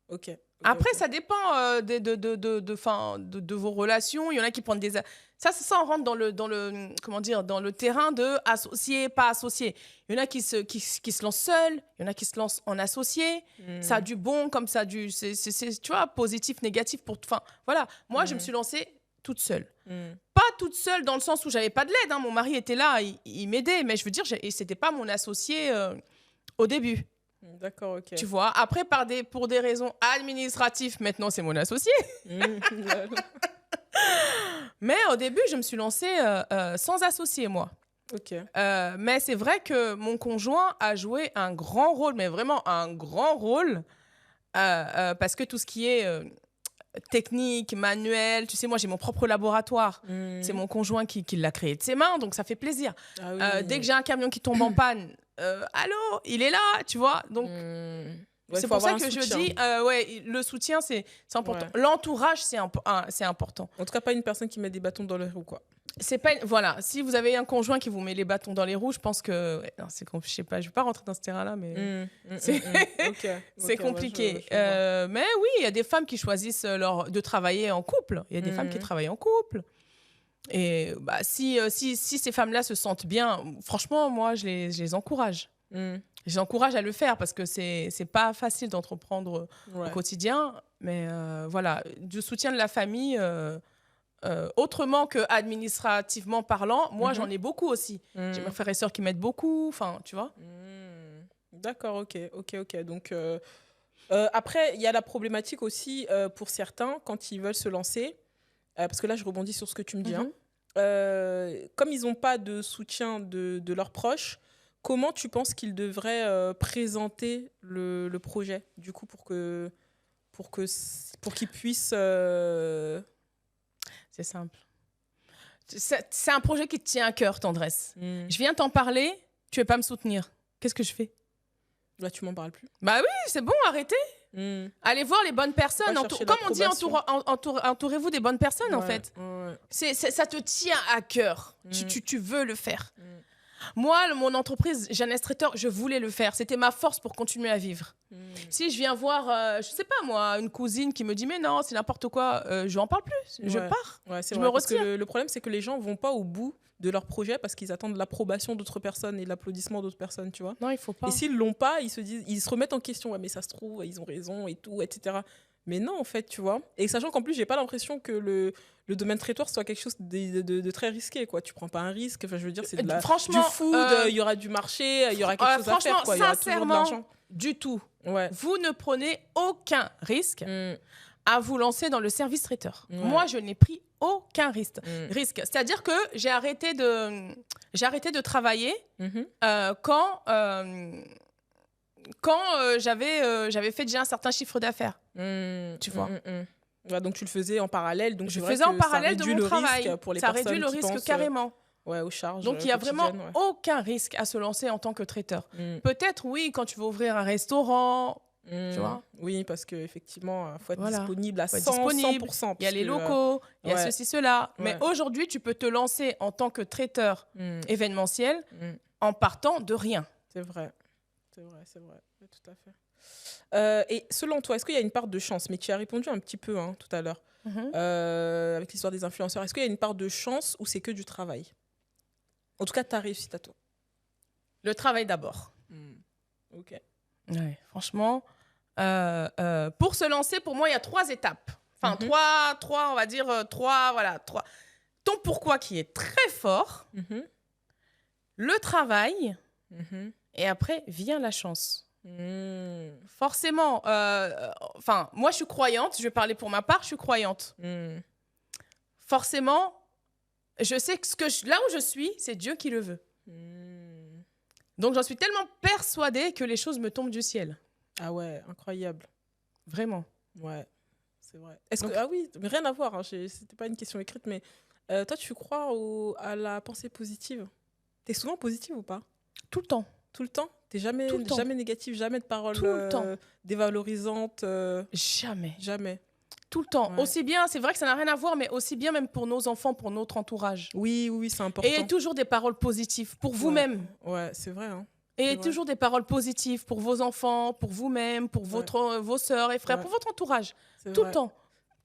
Speaker 1: Ok.
Speaker 2: Après, ça dépend de vos relations. Il y en a qui prennent des... Ça, on rentre dans le terrain de associé, pas associé. Il y en a qui se lancent seuls, il y en a qui se lancent en associé. Ça a du bon comme ça, tu vois, positif, négatif. Voilà. Moi, je me suis lancée toute seule. Pas toute seule dans le sens où j'avais pas de l'aide. Mon mari était là, il m'aidait. Mais je veux dire, c'était pas mon associé au début.
Speaker 1: D'accord, ok.
Speaker 2: Tu vois, après, pour des raisons administratives, maintenant, c'est mon associé. Mais au début, je me suis lancée sans associé, moi.
Speaker 1: Ok.
Speaker 2: Mais c'est vrai que mon conjoint a joué un grand rôle, mais vraiment un grand rôle, parce que tout ce qui est technique, manuel, tu sais, moi j'ai mon propre laboratoire. C'est mon conjoint qui l'a créé de ses mains, donc ça fait plaisir. Ah oui. Dès que j'ai un camion qui tombe en panne, allô, il est là, tu vois. Donc c'est pour ça que je dis, le soutien c'est important. Ouais. L'entourage c'est important.
Speaker 1: En tout cas, pas une personne qui met des bâtons dans les roues, quoi.
Speaker 2: C'est pas voilà, si vous avez un conjoint qui vous met les bâtons dans les roues, je pense que non, je sais pas, je vais pas rentrer dans ce terrain-là, mais c'est compliqué. Mais oui, il y a des femmes qui choisissent de travailler en couple. Il y a des femmes qui travaillent en couple. Et bah, si ces femmes-là se sentent bien, franchement, moi, je les encourage. Je les encourage à le faire parce que c'est pas facile d'entreprendre au quotidien. Mais voilà, du soutien de la famille. Autrement que administrativement parlant, moi j'en ai beaucoup aussi. J'ai mes frères et sœurs qui m'aident beaucoup, enfin tu vois.
Speaker 1: D'accord, ok. Donc après il y a la problématique aussi pour certains quand ils veulent se lancer, parce que là je rebondis sur ce que tu me dis. Comme ils n'ont pas de soutien de leurs proches, comment tu penses qu'ils devraient présenter le projet du coup pour qu'ils puissent
Speaker 2: C'est simple. C'est un projet qui te tient à cœur, Tendresse. Je viens t'en parler, tu ne veux pas me soutenir. Qu'est-ce que je fais?
Speaker 1: Là, tu m'en parles plus.
Speaker 2: Bah oui, c'est bon, arrêtez. Allez voir les bonnes personnes. Comme on dit, entourez-vous des bonnes personnes, en fait. Ça te tient à cœur. Tu veux le faire. Moi, mon entreprise, Jeannesse Traiteur, je voulais le faire. C'était ma force pour continuer à vivre. Si je viens voir, je sais pas moi, une cousine qui me dit mais non, c'est n'importe quoi, je n'en parle plus, je pars, je me retire.
Speaker 1: Parce que le problème, c'est que les gens vont pas au bout de leur projet parce qu'ils attendent l'approbation d'autres personnes et l'applaudissement d'autres personnes, tu vois.
Speaker 2: Non, il faut pas.
Speaker 1: Et s'ils l'ont pas, ils se remettent en question. Ouais, mais ça se trouve, ils ont raison et tout, etc. Mais non, en fait, tu vois. Et sachant qu'en plus, j'ai pas l'impression que le domaine traiteur soit quelque chose de très risqué, quoi. Tu prends pas un risque. Enfin, je veux dire, c'est du food, il y aura du marché, il y aura quelque chose à faire, quoi. Il y aura toujours de l'argent.
Speaker 2: Du tout. Ouais. Vous ne prenez aucun risque à vous lancer dans le service traiteur. Ouais. Moi, je n'ai pris aucun risque. C'est-à-dire que j'ai arrêté de travailler quand j'avais fait déjà un certain chiffre d'affaires. Tu vois.
Speaker 1: Ouais, donc tu le faisais en parallèle. Donc
Speaker 2: je faisais en parallèle de mon travail.
Speaker 1: Pour les
Speaker 2: ça réduit le risque carrément.
Speaker 1: Ouais, aux charges.
Speaker 2: Donc il n'y a vraiment aucun risque à se lancer en tant que traiteur. Peut-être oui, quand tu veux ouvrir un restaurant, tu vois.
Speaker 1: Oui, parce qu'effectivement, il faut être disponible à 100%.
Speaker 2: Il y a les locaux, il y a ceci, cela. Ouais. Mais aujourd'hui, tu peux te lancer en tant que traiteur événementiel en partant de rien.
Speaker 1: C'est vrai. Ouais, tout à fait. Et selon toi, est-ce qu'il y a une part de chance? Mais tu as répondu un petit peu tout à l'heure, avec l'histoire des influenceurs. Est-ce qu'il y a une part de chance ou c'est que du travail? En tout cas, ta réussite à toi.
Speaker 2: Le travail d'abord.
Speaker 1: Ok.
Speaker 2: Ouais, franchement, pour se lancer, pour moi, il y a 3 étapes. Enfin, trois, on va dire, voilà. Ton pourquoi qui est très fort, le travail, et après vient la chance. Forcément, moi, je suis croyante. Je vais parler pour ma part, je suis croyante. Forcément, je sais que là où je suis, c'est Dieu qui le veut. Donc, j'en suis tellement persuadée que les choses me tombent du ciel.
Speaker 1: Ah ouais, incroyable.
Speaker 2: Vraiment.
Speaker 1: Ouais, c'est vrai. Ah oui, mais rien à voir. C'était pas une question écrite, mais toi, tu crois à la pensée positive? T'es souvent positive ou pas?
Speaker 2: Tout le temps.
Speaker 1: Tout le temps? T'es jamais négative, jamais de paroles dévalorisantes? Jamais.
Speaker 2: Tout le temps. Ouais. Aussi bien, c'est vrai que ça n'a rien à voir, mais aussi bien même pour nos enfants, pour notre entourage.
Speaker 1: Oui, c'est important.
Speaker 2: Et toujours des paroles positives pour vous-même.
Speaker 1: Ouais, c'est vrai.
Speaker 2: Et toujours des paroles positives pour vos enfants, pour vous-même, pour vos sœurs et frères, pour votre entourage. Tout le temps.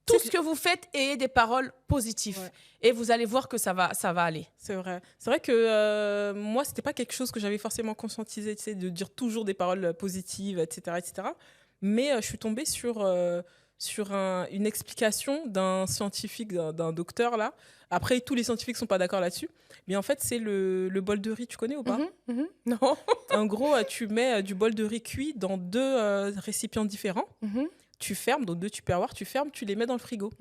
Speaker 2: Tout ce que vous faites, ayez des paroles positives. Ouais. Et vous allez voir que ça va aller.
Speaker 1: C'est vrai. C'est vrai que moi, c'était pas quelque chose que j'avais forcément conscientisé, tu sais, de dire toujours des paroles positives, etc. Mais je suis tombée sur une explication d'un scientifique, d'un docteur, là. Après, tous les scientifiques sont pas d'accord là-dessus. Mais en fait, c'est le bol de riz. Tu connais ou pas?
Speaker 2: Non.
Speaker 1: En gros, tu mets du bol de riz cuit dans 2 récipients différents. Tu fermes, donc 2 tupperwares, tu fermes, tu les mets dans le frigo.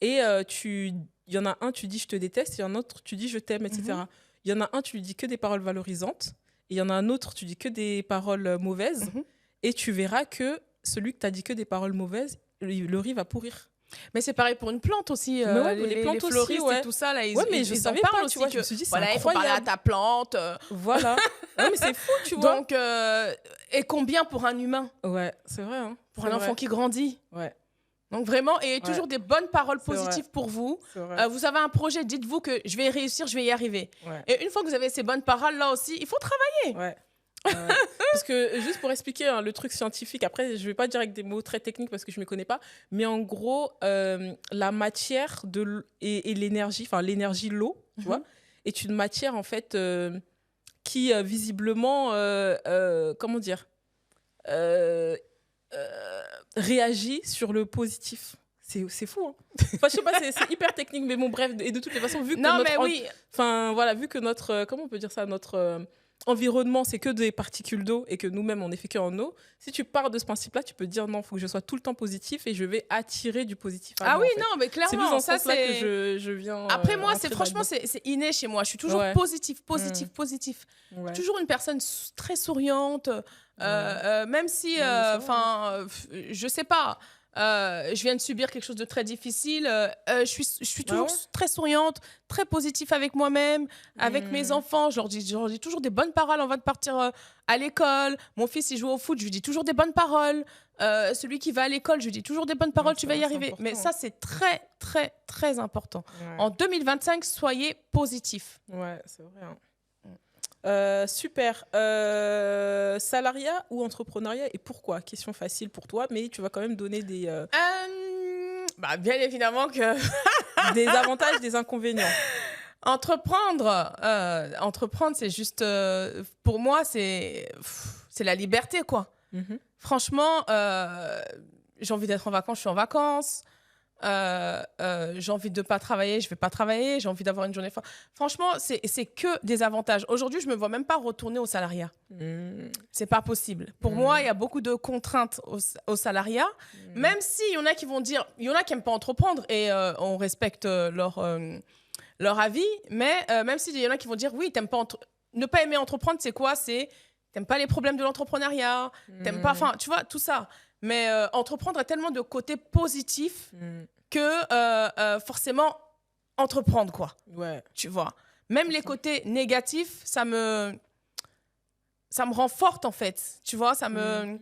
Speaker 1: Et il y en a un, tu dis je te déteste, il y en a un autre, tu dis je t'aime, etc. Il y en a un, tu lui dis que des paroles valorisantes. Et il y en a un autre, tu dis que des paroles mauvaises. Et tu verras que celui que tu as dit que des paroles mauvaises, le riz va pourrir.
Speaker 2: Mais c'est pareil pour une plante aussi. Les plantes les fleuristes aussi, et tout ça, là, ils en parlent aussi. Je me suis dit, c'est incroyable. Il faut parler à ta plante.
Speaker 1: Voilà. Ouais, mais c'est fou, tu vois.
Speaker 2: Donc, et combien pour un humain?
Speaker 1: Ouais, c'est vrai. Hein.
Speaker 2: Pour un enfant qui grandit.
Speaker 1: Ouais.
Speaker 2: Donc vraiment, et toujours des bonnes paroles positives pour vous. Vous avez un projet, dites-vous que je vais réussir, je vais y arriver. Ouais. Et une fois que vous avez ces bonnes paroles, là aussi, il faut travailler.
Speaker 1: Ouais. Parce que, juste pour expliquer le truc scientifique, après, je ne vais pas dire avec des mots très techniques parce que je ne me connais pas, mais en gros, la matière et l'énergie, enfin l'énergie, l'eau, tu vois, est une matière, en fait, qui, visiblement, comment dire réagit sur le positif. C'est fou, hein. Enfin, je sais pas, c'est hyper technique, mais bon, bref, et de toutes les façons, vu que notre comment on peut dire ça, notre environnement, c'est que des particules d'eau et que nous-mêmes, on n'est fait qu'en eau, si tu pars de ce principe-là, tu peux te dire non, il faut que je sois tout le temps positif et je vais attirer du positif.
Speaker 2: Ah oui, non, mais clairement,
Speaker 1: c'est plus dans ce sens-là que je viens.
Speaker 2: Après, moi, franchement, c'est inné chez moi. Je suis toujours positif. Ouais. Je suis toujours une personne très souriante, même si, je sais pas. Je viens de subir quelque chose de très difficile. Je suis toujours très souriante, très positive avec moi-même, avec mes enfants. Je leur dis toujours des bonnes paroles. On va partir à l'école. Mon fils, il joue au foot. Je lui dis toujours des bonnes paroles. Celui qui va à l'école, je lui dis toujours des bonnes paroles. Tu vas y arriver. Mais ça, c'est très, très, très important. Ouais. En 2025, soyez positifs.
Speaker 1: Ouais, c'est vrai. Hein. Super. Salariat ou entrepreneuriat et pourquoi? Question facile pour toi, mais tu vas quand même donner des...
Speaker 2: bien évidemment que...
Speaker 1: des avantages, des inconvénients.
Speaker 2: Entreprendre, c'est juste... pour moi, c'est la liberté, quoi. Franchement, j'ai envie d'être en vacances, je suis en vacances. J'ai envie de ne pas travailler, je ne vais pas travailler. J'ai envie d'avoir une journée... Franchement, c'est que des avantages. Aujourd'hui, je ne me vois même pas retourner au salariat. C'est pas possible. Pour moi, il y a beaucoup de contraintes au salariat. Même s'il y en a qui vont dire... Il y en a qui n'aiment pas entreprendre et on respecte leur avis. Mais même s'il y en a qui vont dire, oui, t'aimes pas ne pas aimer entreprendre, c'est quoi? T'aimes pas les problèmes de l'entrepreneuriat. T'aimes pas... Enfin, tu vois, tout ça. Mais entreprendre a tellement de côtés positifs que forcément, entreprendre, quoi. Ouais. Tu vois. Même les côtés négatifs, ça me rend forte, en fait. Tu vois, ça me...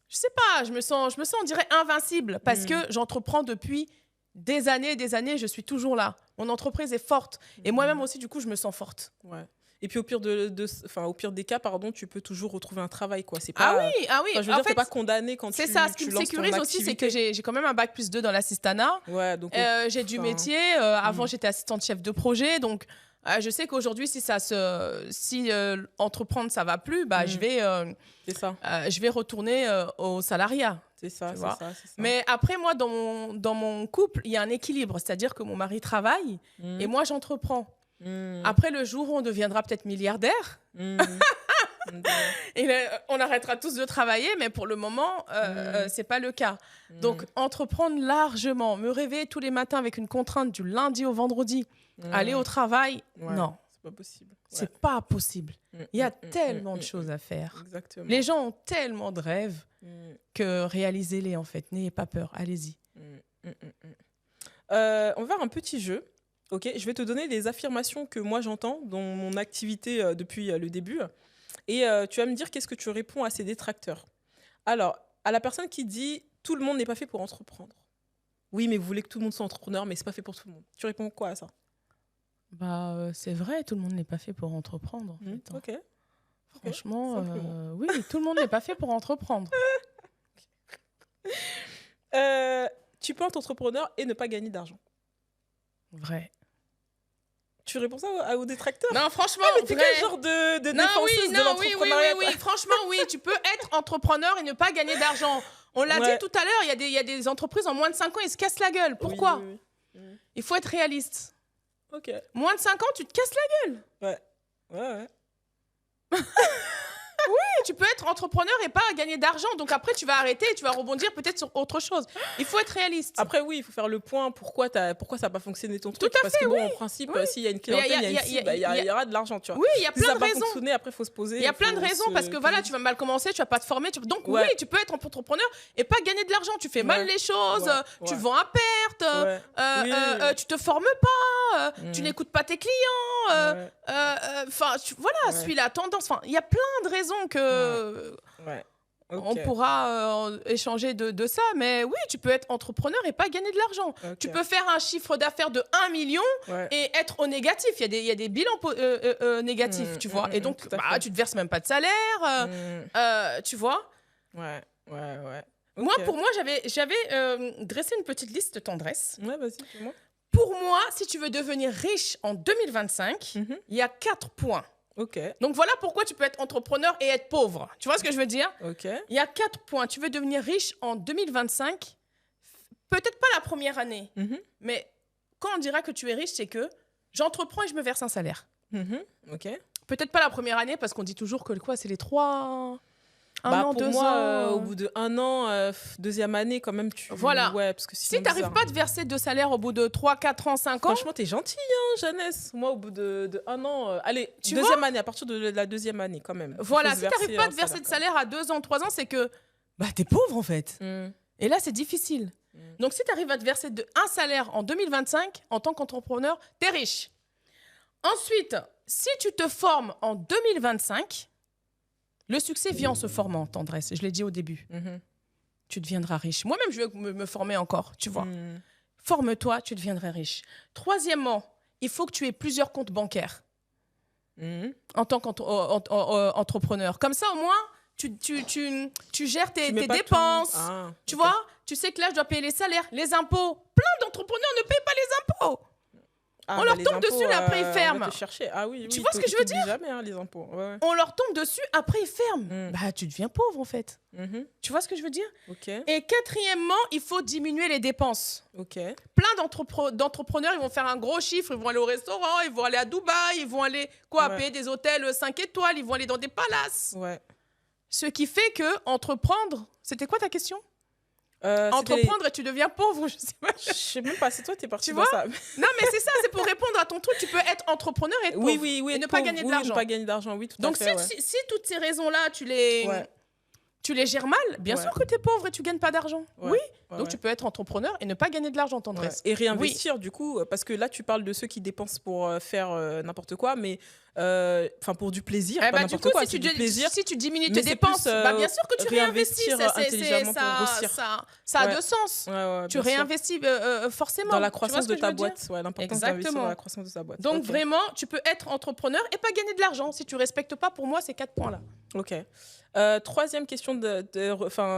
Speaker 2: Je sais pas, je me sens, on dirait, invincible parce que j'entreprends depuis des années, je suis toujours là. Mon entreprise est forte. Et moi-même aussi, du coup, je me sens forte.
Speaker 1: Ouais. Et puis au pire des cas, tu peux toujours retrouver un travail, quoi. C'est pas,
Speaker 2: ah oui.
Speaker 1: Je veux dire, t'es pas condamné quand tu lances ton activité.
Speaker 2: C'est ça. Ce qui me sécurise aussi, c'est que j'ai quand même un bac+2 dans l'assistanat. Ouais, donc j'ai du métier. Avant, j'étais assistante chef de projet, donc je sais qu'aujourd'hui, si entreprendre ça va plus, je vais retourner au salariat. C'est ça. Mais après, moi, dans mon couple, il y a un équilibre, c'est-à-dire que mon mari travaille et moi, j'entreprends. Après, le jour où on deviendra peut-être milliardaire, et on arrêtera tous de travailler, mais pour le moment, c'est pas le cas. Donc, entreprendre largement, me réveiller tous les matins avec une contrainte du lundi au vendredi, aller au travail, non.
Speaker 1: C'est pas possible.
Speaker 2: C'est pas possible. Il y a tellement de choses à faire.
Speaker 1: Exactement.
Speaker 2: Les gens ont tellement de rêves que réalisez-les, en fait. N'ayez pas peur, allez-y.
Speaker 1: On va faire un petit jeu. Ok, je vais te donner des affirmations que moi j'entends dans mon activité depuis le début. Et tu vas me dire qu'est-ce que tu réponds à ces détracteurs. Alors, à la personne qui dit « tout le monde n'est pas fait pour entreprendre ». Oui, mais vous voulez que tout le monde soit entrepreneur, mais c'est pas fait pour tout le monde. Tu réponds quoi à ça?
Speaker 2: C'est vrai, tout le monde n'est pas fait pour entreprendre. En fait,
Speaker 1: Ok.
Speaker 2: Franchement, oui, tout le monde n'est pas fait pour entreprendre.
Speaker 1: Tu peux être entrepreneur et ne pas gagner d'argent.
Speaker 2: Vrai.
Speaker 1: Tu réponds ça aux détracteurs?
Speaker 2: Non, franchement,
Speaker 1: mais t'es quel genre de défenseuse de l'entrepreneuriat?
Speaker 2: Oui. Franchement, oui. Tu peux être entrepreneur et ne pas gagner d'argent. On l'a dit tout à l'heure, il y a des entreprises en moins de 5 ans, ils se cassent la gueule. Pourquoi? Oui. Il faut être réaliste.
Speaker 1: Ok.
Speaker 2: Moins de 5 ans, tu te casses la gueule.
Speaker 1: Ouais.
Speaker 2: Oui, tu peux être entrepreneur et pas gagner d'argent. Donc après, tu vas arrêter et tu vas rebondir peut-être sur autre chose. Il faut être réaliste.
Speaker 1: Après, oui, il faut faire le point. Pourquoi ça n'a pas fonctionné ton truc? Parce que bon, en principe, s'il y a une clientèle, il y aura de l'argent, tu vois.
Speaker 2: Oui, il y a plein de raisons.
Speaker 1: Si ça n'a pas fonctionné, après, il faut se poser.
Speaker 2: Il y a plein de raisons parce que voilà, tu vas mal commencer, tu vas pas te former. Donc oui, tu peux être entrepreneur et pas gagner de l'argent. Tu fais mal les choses, tu vends à perte, tu te formes pas, tu n'écoutes pas tes clients. Enfin, voilà, suis la tendance. Enfin, il y a plein de raisons que on pourra échanger de ça. Mais oui, tu peux être entrepreneur et pas gagner de l'argent. Tu peux faire un chiffre d'affaires de 1 million et être au négatif. Il y a des bilans négatifs, tu vois. Et donc, tu te verses même pas de salaire, tu vois. Pour moi, j'avais dressé une petite liste de tendresse.
Speaker 1: Vas-y, dis-moi.
Speaker 2: Pour moi, si tu veux devenir riche en 2025, il y a 4 points. Donc voilà pourquoi tu peux être entrepreneur et être pauvre. Tu vois ce que je veux dire? Il y a 4 points. Tu veux devenir riche en 2025, peut-être pas la première année, mais quand on dira que tu es riche, c'est que j'entreprends et je me verse un salaire. Peut-être pas la première année parce qu'on dit toujours que c'est les 3...
Speaker 1: pour moi, au bout de 1 an, deuxième année, quand même, tu...
Speaker 2: Voilà.
Speaker 1: Parce que
Speaker 2: si tu n'arrives pas à te verser de salaire au bout de 3, 4 ans, 5 ans...
Speaker 1: Franchement, t'es gentille, hein, Jeannesse. Moi, au bout de 1 an... allez, deuxième année, à partir de la deuxième année, quand même.
Speaker 2: Voilà, si tu n'arrives pas à te verser de salaire à 2 ans, 3 ans, c'est que... t'es pauvre, en fait. Et là, c'est difficile. Donc, si tu arrives à te verser un salaire en 2025, en tant qu'entrepreneur, t'es riche. Ensuite, si tu te formes en 2025... Le succès vient en se formant, tendresse. Je l'ai dit au début. Tu deviendras riche. Moi-même, je vais me former encore, tu vois. Forme-toi, tu deviendras riche. Troisièmement, il faut que tu aies plusieurs comptes bancaires en tant qu'entrepreneur. Comme ça, au moins, tu gères tes dépenses. Tu vois, tu sais que là, je dois payer les salaires, les impôts. Plein d'entrepreneurs ne payent pas les impôts. On leur tombe dessus, là, après ils ferment. Tu vois ce que je veux dire?
Speaker 1: Jamais, les impôts.
Speaker 2: On leur tombe dessus, après ils ferment. Tu deviens pauvre, en fait. Tu vois ce que je veux dire? Et quatrièmement, il faut diminuer les dépenses. Plein d'entrepreneurs, ils vont faire un gros chiffre, ils vont aller au restaurant, ils vont aller à Dubaï, ils vont aller payer des hôtels 5 étoiles, ils vont aller dans des palaces. Ce qui fait que entreprendre... C'était quoi ta question? Entreprendre et tu deviens pauvre, je
Speaker 1: sais même pas, c'est toi, t'es parti
Speaker 2: dans ça. Non, mais c'est ça, c'est pour répondre à ton truc. Tu peux être entrepreneur et être pauvre et ne pas gagner de l'argent.
Speaker 1: Ne pas gagner d'argent, oui, tout
Speaker 2: donc
Speaker 1: à fait.
Speaker 2: Si toutes ces raisons-là, tu les gères mal, bien sûr que tu es pauvre et tu gagnes pas d'argent. Donc tu peux être entrepreneur et ne pas gagner de l'argent, tendresse.
Speaker 1: Et réinvestir, du coup, parce que là, tu parles de ceux qui dépensent pour faire n'importe quoi, mais pour du plaisir, pas n'importe quoi,
Speaker 2: si
Speaker 1: du plaisir.
Speaker 2: Si tu diminues tes dépenses, bien sûr que tu réinvestis. Ça a de sens. Tu réinvestis forcément.
Speaker 1: Dans la croissance de ta boîte. L'importance d'investir dans la croissance de ta boîte.
Speaker 2: Donc vraiment, tu peux être entrepreneur et pas gagner de l'argent. Si tu respectes pas, pour moi, ces 4 points-là.
Speaker 1: Ok. Troisième question,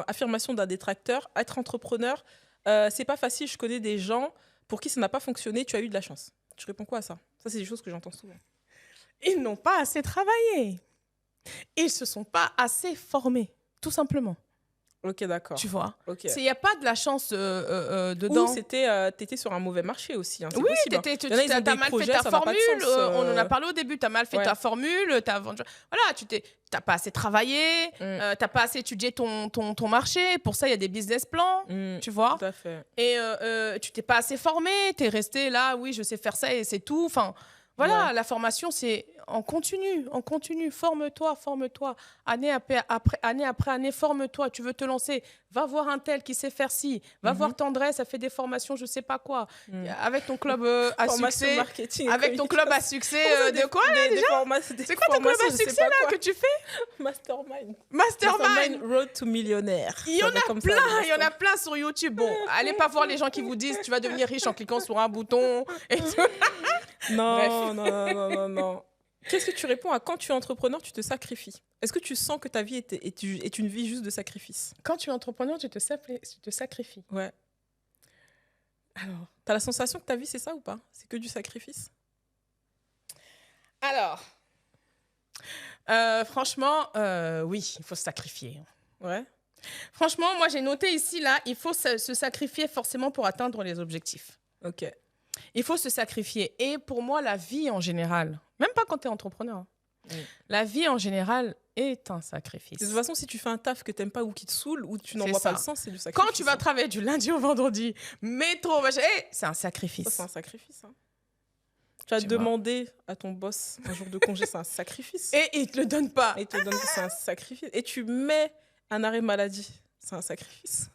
Speaker 1: affirmation d'un détracteur. Être entrepreneur, c'est pas facile. Je connais des gens pour qui ça n'a pas fonctionné. Tu as eu de la chance. Tu réponds quoi à ça? Ça, c'est des choses que j'entends souvent.
Speaker 2: Ils n'ont pas assez travaillé. Ils se sont pas assez formés, tout simplement.
Speaker 1: Ok, d'accord.
Speaker 2: Tu vois, il n'y a pas de la chance dedans.
Speaker 1: Ou t'étais sur un mauvais marché aussi. Hein,
Speaker 2: oui, t'as mal fait ta formule. On en a parlé au début. T'as mal fait ta formule. Voilà, t'as pas assez travaillé. T'as pas assez étudié ton marché. Pour ça, il y a des business plans. Tu vois.
Speaker 1: Tout à fait.
Speaker 2: Et tu t'es pas assez formé. T'es resté là. Oui, je sais faire ça et c'est tout. Enfin. Voilà, la formation, c'est en continu. Forme-toi. Année après année, forme-toi. Tu veux te lancer, va voir un tel qui sait faire ci. Va voir Tendresse, ça fait des formations, je sais pas quoi. Avec ton club à succès. Avec ton club à succès de quoi, là, déjà? C'est quoi ton club à succès, là, que tu fais?
Speaker 1: Mastermind Road to Millionnaire.
Speaker 2: Il y en a plein sur YouTube. Bon, allez pas voir les gens qui vous disent tu vas devenir riche en cliquant sur un bouton et tout.
Speaker 1: Non. Qu'est-ce que tu réponds à quand tu es entrepreneur, tu te sacrifies? Est-ce que tu sens que ta vie est une vie juste de sacrifice?
Speaker 2: Quand tu es entrepreneur, tu te sacrifies.
Speaker 1: Ouais. Alors, t'as la sensation que ta vie, c'est ça ou pas? C'est que du sacrifice?
Speaker 2: Alors, franchement, oui, il faut se sacrifier.
Speaker 1: Ouais.
Speaker 2: Franchement, moi, j'ai noté ici, là, il faut se sacrifier forcément pour atteindre les objectifs.
Speaker 1: Ok.
Speaker 2: Il faut se sacrifier. Et pour moi, la vie en général, même pas quand tu es entrepreneur, La vie en général est un sacrifice.
Speaker 1: De toute façon, si tu fais un taf que t'aimes pas ou qui te saoule ou tu n'en vois pas le sens, c'est du sacrifice.
Speaker 2: Quand tu vas travailler du lundi au vendredi, métro, machin, c'est un sacrifice.
Speaker 1: Ça, c'est un sacrifice. Hein. Tu vas demander à ton boss un jour de congé, c'est un sacrifice.
Speaker 2: Et il te le donne pas.
Speaker 1: Et il te le donne pas, c'est un sacrifice. Et tu mets un arrêt maladie, c'est un sacrifice.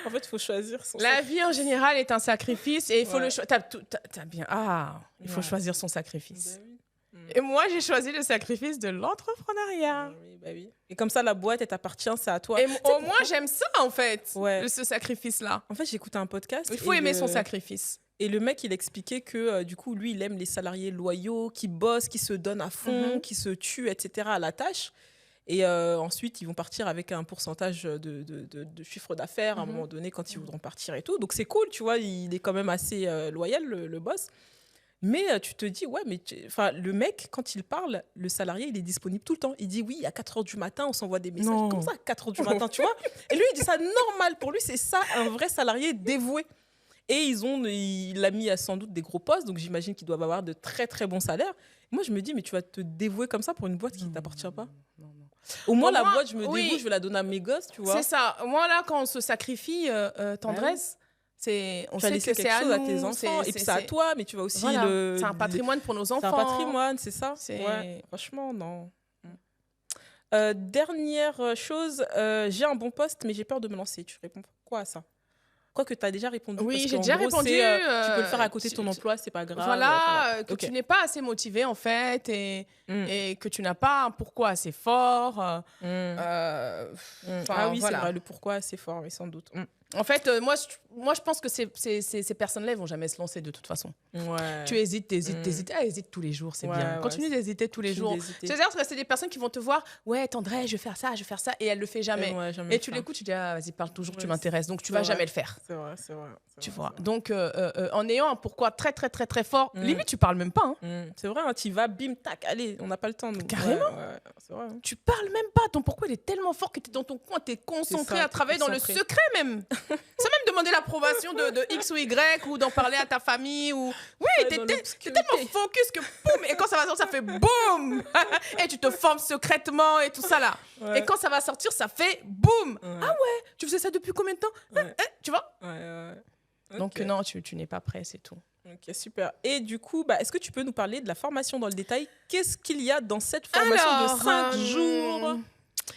Speaker 1: En fait, il faut choisir son
Speaker 2: sacrifice. La vie en général est un sacrifice et il faut le choisir. T'as bien. Il faut choisir son sacrifice. Bah oui. Et moi, j'ai choisi le sacrifice de l'entrepreneuriat.
Speaker 1: Oui, bah oui. Et comme ça, la boîte, elle t'appartient, c'est à toi.
Speaker 2: Et au moins, j'aime ça, en fait, ce sacrifice-là.
Speaker 1: En fait, j'ai écouté un podcast.
Speaker 2: Il faut aimer son sacrifice.
Speaker 1: Et le mec, il expliquait que, du coup, lui, il aime les salariés loyaux, qui bossent, qui se donnent à fond, qui se tuent, etc. à la tâche. Et ensuite, ils vont partir avec un pourcentage de chiffre d'affaires à un moment donné quand ils voudront partir et tout. Donc, c'est cool, tu vois, il est quand même assez loyal, le boss. Mais tu te dis, ouais, mais le mec, quand il parle, le salarié, il est disponible tout le temps. Il dit, oui, à 4h du matin, on s'envoie des messages. Comme ça, à 4h du matin, tu vois. Et lui, il dit ça normal. Pour lui, c'est ça, un vrai salarié dévoué. Et il a mis sans doute des gros postes, donc j'imagine qu'ils doivent avoir de très, très bons salaires. Moi, je me dis, mais tu vas te dévouer comme ça pour une boîte qui ne t'appartient pas ? Non. Au moins, la boîte, je me dévoue, je vais la donner à mes gosses, tu vois.
Speaker 2: C'est ça. Moi, là, quand on se sacrifie, tendresse, on sait que c'est à nous,
Speaker 1: à tes enfants, et puis c'est à toi, mais tu vas aussi
Speaker 2: c'est un patrimoine pour nos enfants.
Speaker 1: C'est un patrimoine, c'est ça. Ouais. Franchement, non. Dernière chose, j'ai un bon poste, mais j'ai peur de me lancer. Tu réponds quoi à ça ? Quoi que tu as déjà répondu.
Speaker 2: Oui, j'ai déjà répondu.
Speaker 1: Tu peux le faire à côté de ton emploi, c'est pas grave.
Speaker 2: Voilà, que tu n'es pas assez motivé en fait et que tu n'as pas un pourquoi assez fort.
Speaker 1: Ah oui, c'est vrai, le pourquoi assez fort, mais sans doute.
Speaker 2: En fait, moi, je pense que ces personnes-là, elles vont jamais se lancer de toute façon.
Speaker 1: Ouais.
Speaker 2: Tu hésites. Hésite tous les jours, c'est bien. Continue d'hésiter tous les jours. C'est-à-dire que c'est des personnes qui vont te voir, ouais, Tendresse, je vais faire ça, et elle le fait jamais. Et tu l'écoutes, tu dis, vas-y, parle toujours, tu m'intéresses, donc tu vas jamais le faire.
Speaker 1: C'est vrai.
Speaker 2: Tu vois. Donc, en ayant un pourquoi très, très, très, très fort, limite, tu parles même pas.
Speaker 1: C'est vrai, tu vas, bim, tac, allez, on n'a pas le temps. Donc.
Speaker 2: Carrément.
Speaker 1: C'est vrai.
Speaker 2: Tu parles même pas. Ton pourquoi il est tellement fort que tu es dans ton coin, tu es concentré à travailler dans le secret même. Sans même demander l'approbation de X ou Y ou d'en parler à ta famille. Oui, t'es tellement focus que boum. Et quand ça va sortir, ça fait boum. Et tu te formes secrètement et tout ça là. Ouais. Et quand ça va sortir, ça fait boum. Ouais. Ah ouais, tu faisais ça depuis combien de temps tu vois. Okay. Donc non, tu n'es pas prêt, c'est tout.
Speaker 1: Ok, super. Et du coup, est-ce que tu peux nous parler de la formation dans le détail ? Qu'est-ce qu'il y a dans cette formation de 5 jours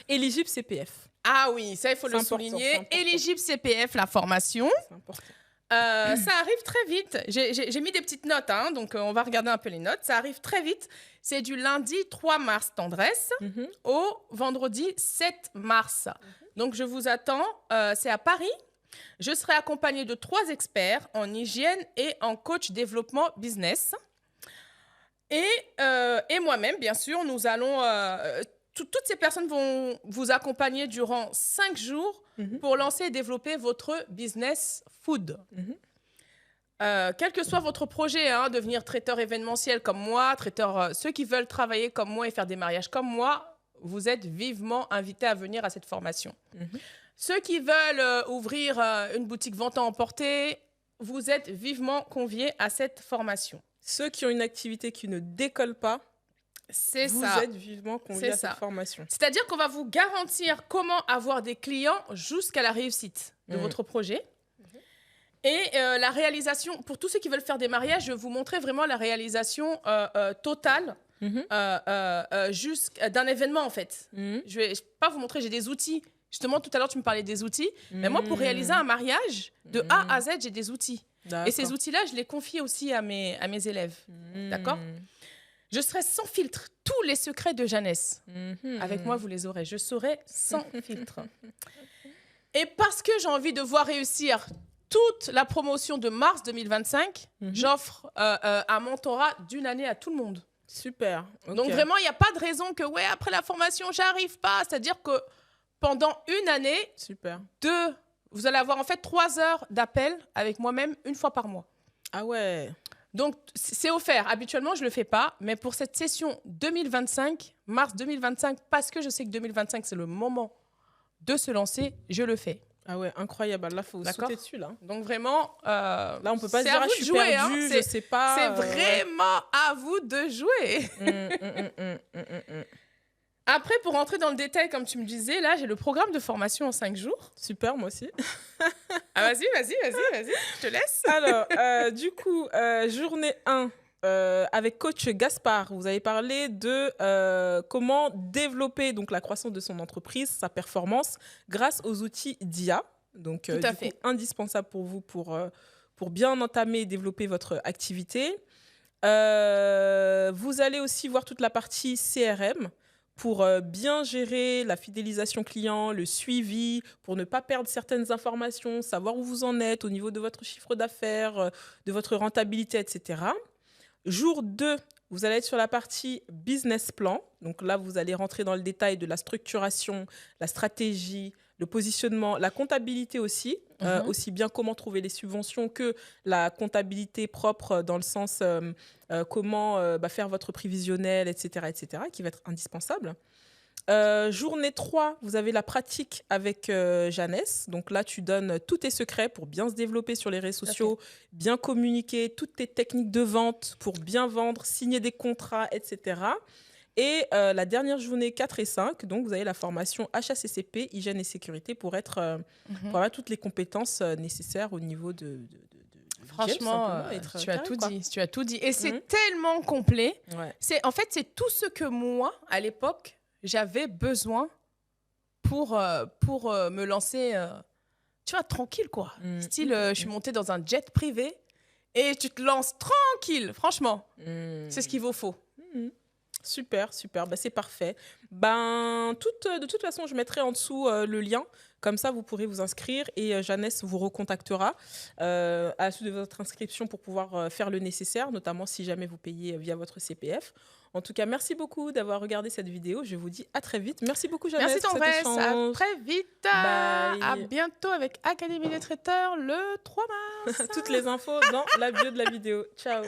Speaker 1: éligible CPF ?
Speaker 2: Ah oui, ça, il faut le souligner. Éligible CPF, la formation.
Speaker 1: C'est important.
Speaker 2: Ça arrive très vite. J'ai mis des petites notes, donc on va regarder un peu les notes. Ça arrive très vite. C'est du lundi 3 mars, Tendresse, au vendredi 7 mars. Donc, je vous attends. C'est à Paris. Je serai accompagnée de 3 experts en hygiène et en coach développement business. Et moi-même, bien sûr, nous allons... toutes ces personnes vont vous accompagner durant 5 jours pour lancer et développer votre business food. Quel que soit votre projet, devenir traiteur événementiel comme moi, ceux qui veulent travailler comme moi et faire des mariages comme moi, vous êtes vivement invités à venir à cette formation. Ceux qui veulent ouvrir une boutique vente à emporter, vous êtes vivement conviés à cette formation.
Speaker 1: Ceux qui ont une activité qui ne décolle pas, vous êtes vivement conviés à cette formation.
Speaker 2: C'est-à-dire qu'on va vous garantir comment avoir des clients jusqu'à la réussite de votre projet. Et la réalisation, pour tous ceux qui veulent faire des mariages, je vais vous montrer vraiment la réalisation totale d'un événement, en fait. Je vais pas vous montrer, j'ai des outils. Justement, tout à l'heure, tu me parlais des outils. Mais moi, pour réaliser un mariage, de A à Z, j'ai des outils. Et ces outils-là, je les confie aussi à mes élèves. D'accord ? Je serai sans filtre. Tous les secrets de Jeannesse. Avec moi, vous les aurez. Je serai sans filtre. Et parce que j'ai envie de voir réussir toute la promotion de mars 2025, j'offre un mentorat d'1 année à tout le monde.
Speaker 1: Super. Okay.
Speaker 2: Donc vraiment, il n'y a pas de raison que, après la formation, j'arrive pas. C'est-à-dire que pendant 1 année, vous allez avoir en fait 3 heures d'appel avec moi-même 1 fois par mois.
Speaker 1: Ah ouais.
Speaker 2: Donc, c'est offert. Habituellement, je ne le fais pas. Mais pour cette session 2025, mars 2025, parce que je sais que 2025, c'est le moment de se lancer, je le fais.
Speaker 1: Ah ouais, incroyable. Là, il faut sauter dessus. Là.
Speaker 2: Donc vraiment,
Speaker 1: là, on ne peut pas se dire, je suis perdue, je ne sais pas.
Speaker 2: C'est vraiment à vous de jouer. Après, pour rentrer dans le détail, comme tu me disais, là, j'ai le programme de formation en 5 jours.
Speaker 1: Super, moi aussi.
Speaker 2: Ah, vas-y, je te laisse.
Speaker 1: Alors, du coup, journée 1, avec coach Gaspard, vous avez parlé de comment développer donc, la croissance de son entreprise, sa performance, grâce aux outils d'IA. Donc,
Speaker 2: Tout à fait.
Speaker 1: Indispensable pour vous pour bien entamer et développer votre activité. Vous allez aussi voir toute la partie CRM, pour bien gérer la fidélisation client, le suivi, pour ne pas perdre certaines informations, savoir où vous en êtes au niveau de votre chiffre d'affaires, de votre rentabilité, etc. Jour 2, vous allez être sur la partie business plan. Donc là, vous allez rentrer dans le détail de la structuration, la stratégie, le positionnement, la comptabilité aussi, aussi bien comment trouver les subventions que la comptabilité propre dans le sens comment faire votre prévisionnel, etc., qui va être indispensable. Journée 3, vous avez la pratique avec Jeannès. Donc là, tu donnes tous tes secrets pour bien se développer sur les réseaux sociaux, bien communiquer, toutes tes techniques de vente pour bien vendre, signer des contrats, etc. Et la dernière journée 4 et 5, donc vous avez la formation HACCP, hygiène et sécurité, pour avoir toutes les compétences nécessaires au niveau de
Speaker 2: franchement, tu as tout dit. Et c'est tellement complet.
Speaker 1: Ouais.
Speaker 2: En fait, c'est tout ce que moi, à l'époque, j'avais besoin pour me lancer, tu vois, tranquille, quoi. Style, je suis montée dans un jet privé et tu te lances tranquille, franchement. C'est ce qu'il vous faut.
Speaker 1: Super. C'est parfait. De toute façon, je mettrai en dessous le lien. Comme ça, vous pourrez vous inscrire et Jeannès vous recontactera à la suite de votre inscription pour pouvoir faire le nécessaire, notamment si jamais vous payez via votre CPF. En tout cas, merci beaucoup d'avoir regardé cette vidéo. Je vous dis à très vite. Merci beaucoup, Jeannès.
Speaker 2: Merci, Tendresse. À très vite.
Speaker 1: Bye.
Speaker 2: À bientôt avec Académie des traiteurs le 3 mars.
Speaker 1: Toutes les infos dans la bio de la vidéo. Ciao.